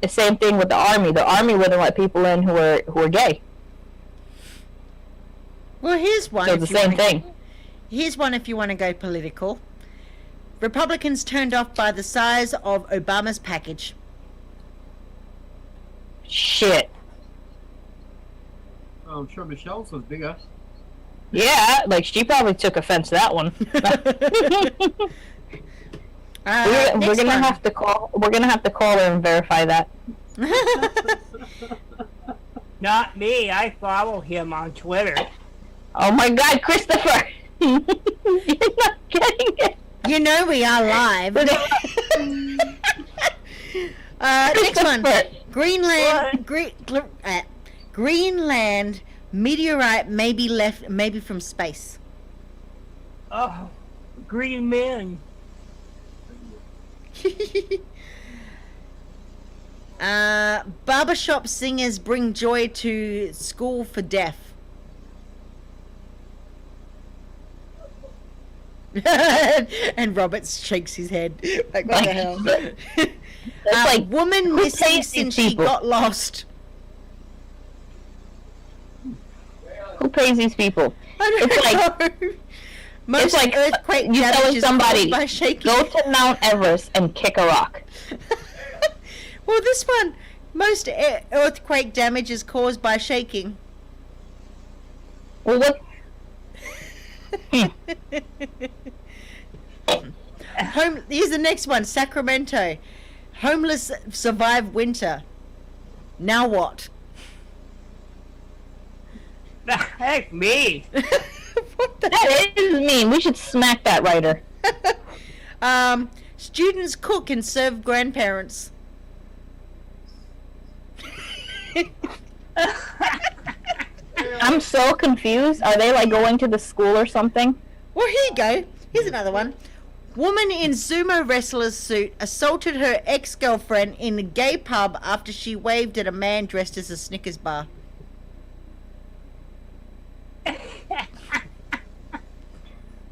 the same thing with the army. The army wouldn't let people in who were gay. Well, here's one. So it's the same thing. Here's one if you want to go political. Republicans turned off by the size of Obama's package. Shit. Oh, I'm sure Michelle's was bigger. Yeah, like she probably took offense to that one. We're gonna have to call. We're gonna have to call her and verify that. Not me. I follow him on Twitter. Oh my God, Christopher! You're not getting it. You know we are live. Next one. Greenland meteorite may be left, maybe from space. Oh, green man. Barbershop singers bring joy to school for deaf. And Robert shakes his head. Like, what the hell? Like, woman missing since she got lost. Who pays these people? It's like most like earthquake you telling somebody by shaking. go to Mount Everest and kick a rock. Well, this one, most earthquake damage is caused by shaking. Well, what? Here's the next one. Sacramento. Homeless survive winter. Now what? Heck me. That is mean. We should smack that writer. Students cook and serve grandparents. I'm so confused. Are they like going to the school or something? Well, here you go. Here's another one. Woman in sumo wrestler's suit assaulted her ex-girlfriend in a gay pub after she waved at a man dressed as a Snickers bar.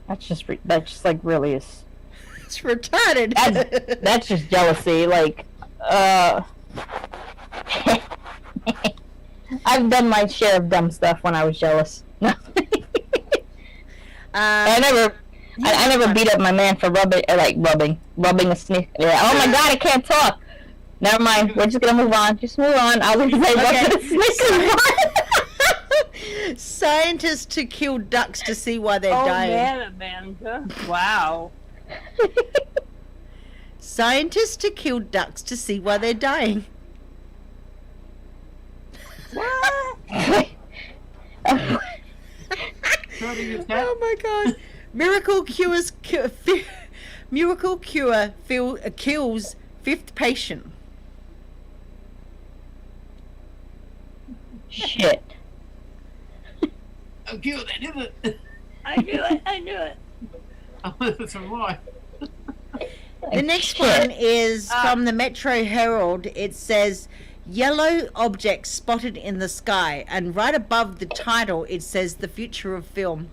That's just like really is. It's retarded. That's just jealousy. Like, I've done my share of dumb stuff when I was jealous. I never beat up my man for rubbing a sneak. Yeah. Oh my god, I can't talk. Never mind. We're just gonna move on. Just move on. I was gonna say Okay. rub the Snickers bar. Scientists to kill ducks to see why they're Oh dying. man, Amanda. Wow. Scientists to kill ducks to see why they're dying. What? Oh my god. Miracle cure kills fifth patient. Shit. Oh, cute, they did it. I knew it. Oh, that's a lie. The next one is from the Metro Herald. It says, yellow objects spotted in the sky. And right above the title, it says, the future of film.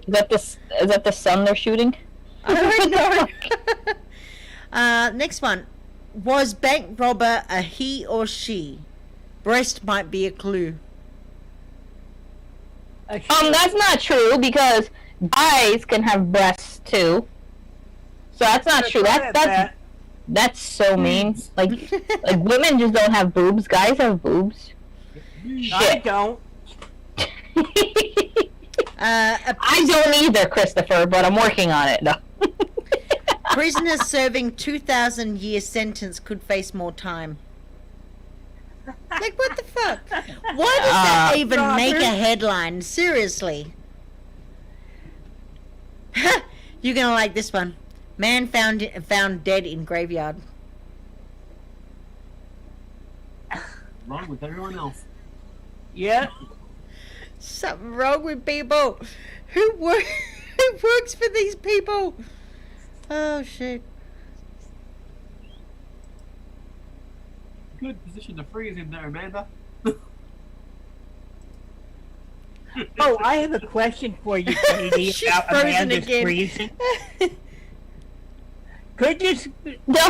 Is that the sun they're shooting? I don't know. Next one. Was bank robber a he or she? Breast might be a clue. That's not true because guys can have breasts too. So that's not true. That's so mean. Like women just don't have boobs. Guys have boobs. I don't. I don't either, Christopher, but I'm working on it. No. Prisoners serving 2,000-year sentence could face more time. Like, what the fuck? Why does that even make a headline? Seriously. You're gonna like this one. Man found dead in graveyard. Wrong with everyone else. Yeah. Something wrong with people. Who works for these people? Oh shit. Good position to freeze in there, Amanda. Oh, I have a question for you, Katie, She's about frozen Amanda's again. freezing. Could you? No,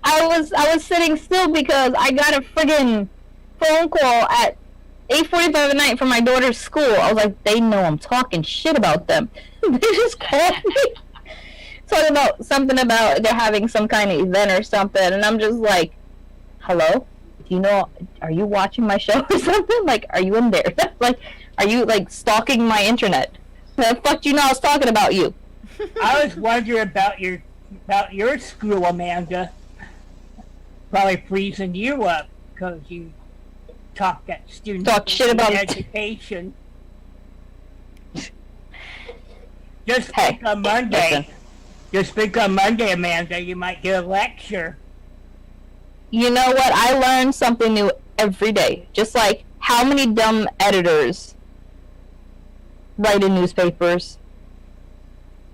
I was sitting still because I got a friggin' phone call at 8:45 at night from my daughter's school. I was like, they know I'm talking shit about them. They just called me talking about something about they're having some kind of event or something, and I'm just like, hello? Do you know? Are you watching my show or something? Like, are you in there? Like, are you like stalking my internet? The fuck do you know I was talking about you? I was wondering about your school, Amanda. Probably freezing you up because you talk shit about education. Just think on Monday. Just think on Monday, Amanda. You might get a lecture. You know what? I learn something new every day. Just like how many dumb editors write in newspapers.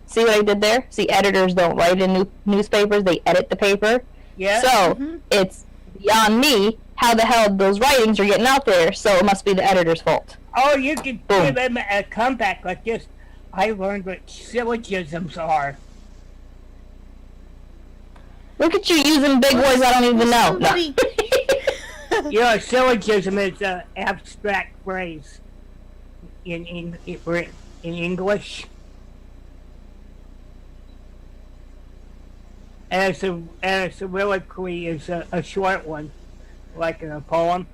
See what I did there? See, editors don't write in newspapers. They edit the paper. Yeah. So it's beyond me how the hell those writings are getting out there. So it must be the editor's fault. Oh, you could give them a comeback like this. I learned what syllogisms are. Look at you using big words I don't even know. No. You know, a syllogism is an abstract phrase in English. And a soliloquy is a short one, like in a poem.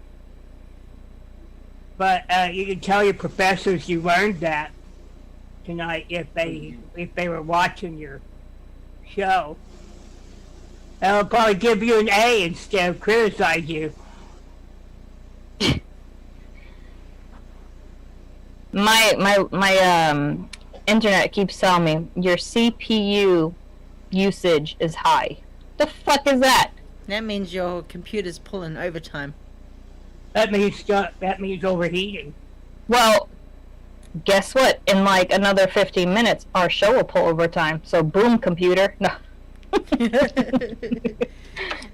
But you can tell your professors you learned that tonight if they were watching your show. I'll probably give you an A instead of criticize you. My internet keeps telling me your CPU usage is high. The fuck is that? That means your computer's pulling overtime. That means overheating. Well, guess what? In like another 15 minutes, our show will pull overtime. So boom, computer. No. I'm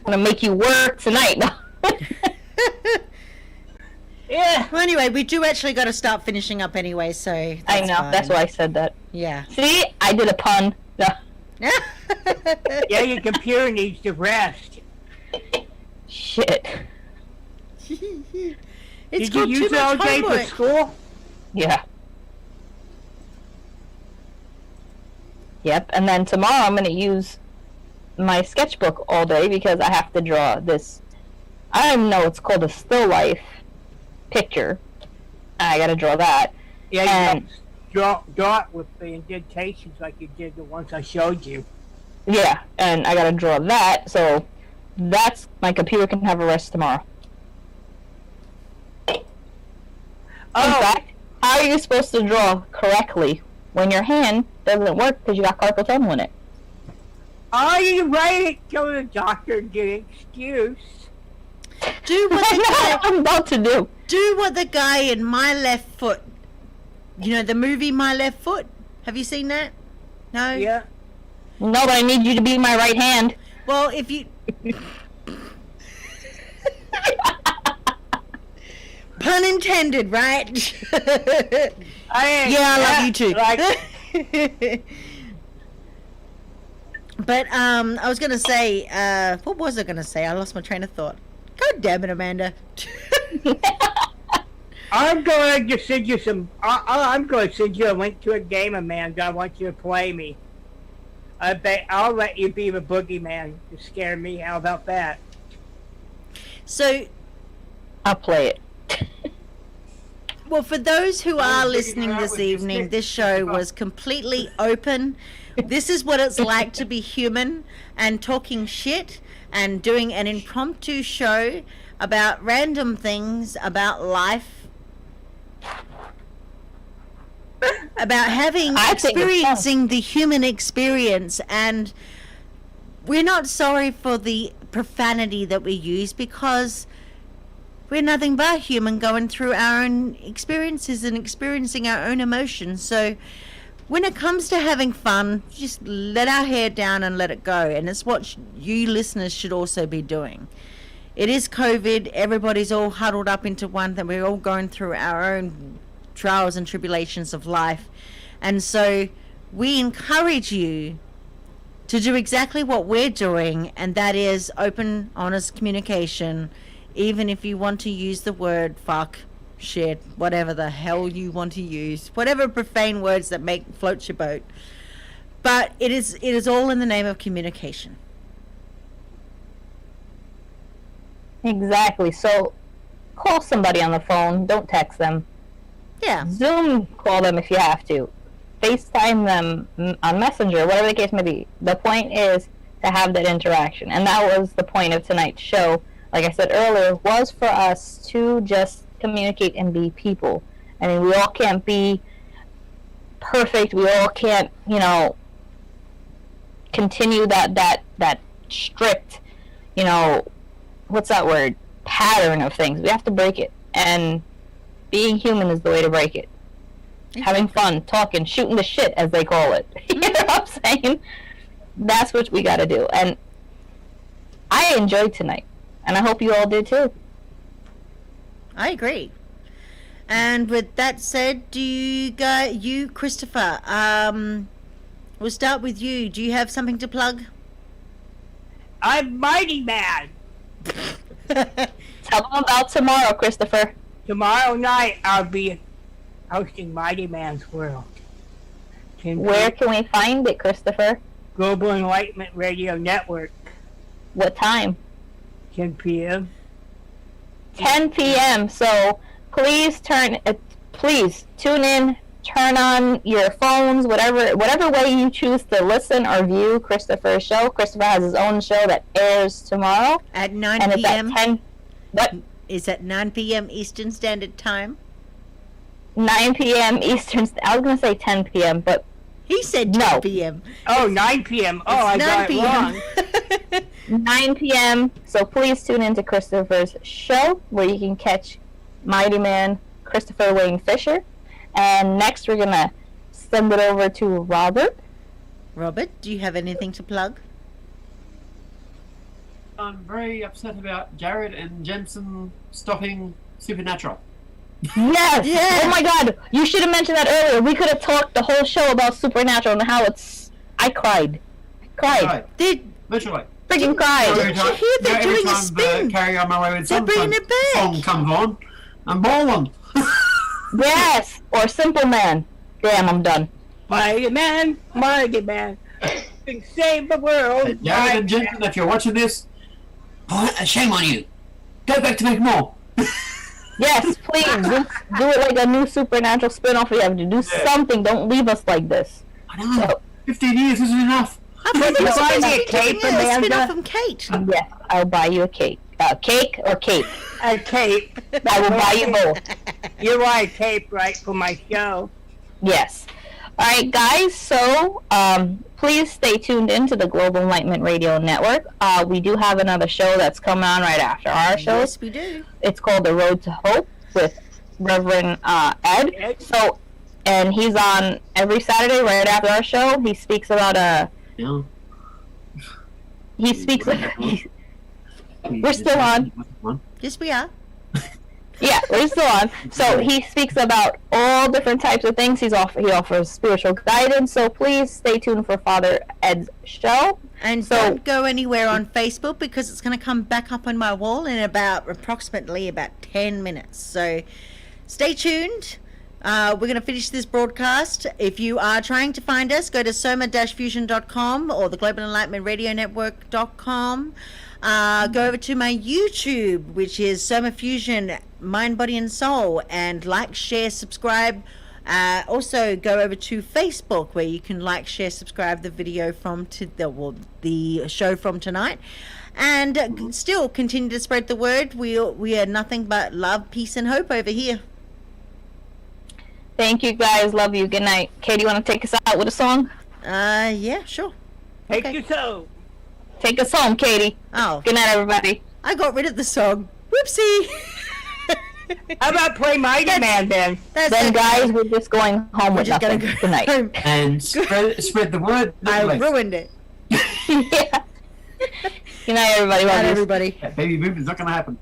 gonna make you work tonight. No. Yeah. Well, anyway, we do actually got to start finishing up anyway, so I know. fine. That's why I said that. Yeah. See, I did a pun. No. Yeah, your computer needs to rest. Shit. It's Did you got use too it all much day for homework. school? Yeah. Yep. And then tomorrow I'm gonna use my sketchbook all day because I have to draw this. I don't even know. It's called a still life picture. I gotta draw that. Yeah, And you draw it with the indentations like you did the ones I showed you. yeah, and I gotta draw that. So that's my computer can have a rest tomorrow. In Oh, fact, how are you supposed to draw correctly when your hand doesn't work because you got carpal tunnel in it? oh, you write it, go to the doctor and get an excuse. Do what the guy, I'm about to do. do what the guy in My Left Foot. You know the movie My Left Foot? Have you seen that? No. Yeah. No, but I need you to be my right hand. Well, if you pun intended, right? Yeah, I love you too. Like, But I was gonna say, what was I gonna say? I lost my train of thought. God damn it, Amanda. I'm going to send you some. I'm going to send you a link to a game, Amanda. I want you to play me. I bet I'll let you be the boogeyman to scare me. How about that? So, I'll play it. well, for those who are listening this evening, this show was completely open. This is what it's like to be human and talking shit and doing an impromptu show about random things about life, about having I think it's fun. experiencing the human experience. And we're not sorry for the profanity that we use because we're nothing but human going through our own experiences and experiencing our own emotions. So when it comes to having fun, just let our hair down and let it go. And it's what you listeners should also be doing. It is COVID. Everybody's all huddled up into one, that we're all going through our own trials and tribulations of life. And so we encourage you to do exactly what we're doing, and that is open, honest communication, even if you want to use the word fuck, shit, whatever the hell you want to use, whatever profane words that float your boat. But it is all in the name of communication. Exactly. So call somebody on the phone. Don't text them. Yeah. Zoom call them if you have to. FaceTime them on Messenger, whatever the case may be. The point is to have that interaction. And that was the point of tonight's show. Like I said earlier, was for us to just communicate and be people. I mean, we all can't be perfect. We all can't, continue that strict, what's that word? Pattern of things. We have to break it. And being human is the way to break it. Having fun, talking, shooting the shit, as they call it. You know what I'm saying? That's what we got to do. And I enjoyed tonight. And I hope you all did too. I agree. And with that said, you, Christopher, we'll start with you. Do you have something to plug? I'm Mighty Man. Tell them about tomorrow, Christopher. Tomorrow night I'll be hosting Mighty Man's World. Where can we find it, Christopher? Global Enlightenment Radio Network. What time? 10 p.m. 10 p.m. So please tune in turn on your phones, whatever way you choose to listen or view Christopher's show. Christopher has his own show that airs tomorrow At 9 and it's p.m. at 10. What? Is at 9 p.m. Eastern Standard Time. 9 p.m. Eastern. I was gonna say 10 p.m., but He said 10 No. p.m. Oh, 9 p.m. Oh, I got it wrong. 9 p.m. So please tune into Christopher's show where you can catch Mighty Man Christopher Wayne Fisher. And next we're gonna send it over to Robert. Robert, do you have anything to plug? I'm very upset about Jared and Jensen stopping Supernatural. Yes! Yeah. Oh my god! You should have mentioned that earlier. We could have talked the whole show about Supernatural and how it's. I cried. Right, Did literally. Freaking cried. Did you hear they're every doing a time spin? Carry On My Way with They're Sun bringing it back. song comes on, I'm bawling. Yes! Or Simple Man. Damn, I'm done. Mighty Man, Mighty Man, can save the world. Jared and Jensen, if you're watching this, shame on you. Go back to make more. Yes, please. Do it like a new Supernatural spin-off. We have to do something. Don't leave us like this. I know. 15 years isn't enough. I thought You you buy were me a supposed to be cape, doing a Amanda? spin-off from Kate. Yes, I'll buy you a cake. Cake or cape? A cape. I will buy you both. You want a cape, right, for my show? Yes. All right, guys. So, please stay tuned into the Global Enlightenment Radio Network. We do have another show that's coming on right after our show. Yes, we do. It's called The Road to Hope with Reverend Ed. Ed? So, and he's on every Saturday right after our show. He speaks about Yeah. He speaks. We're still on. Yes, we are. Yeah, we're still on. So he speaks about all different types of things. He offers spiritual guidance. So please stay tuned for Father Ed's show. And So- don't go anywhere on Facebook because it's going to come back up on my wall in approximately about 10 minutes. So stay tuned. We're going to finish this broadcast. If you are trying to find us, go to soma-fusion.com or the Global Enlightenment Radio Network.com. Go over to my YouTube, which is Soma Fusion, Mind, Body and Soul, and like, share, subscribe. Also go over to Facebook where you can like, share, subscribe the video from the show from tonight. And still continue to spread the word. We are nothing but love, peace and hope over here. Thank you, guys. Love you. Good night. Katie, you want to take us out with a song? Yeah, sure. Take Okay. your soul. Take us home, Katie. Oh, Good night, everybody. I got rid of the song. Whoopsie. How about play Mighty Man then? That's Then, it. guys, we're just going home We're with just nothing. gonna go Good night. home. And spread the word. I literally. ruined it. Yeah. Good night, everybody. Love Bye, you. everybody. Baby boom is not going to happen.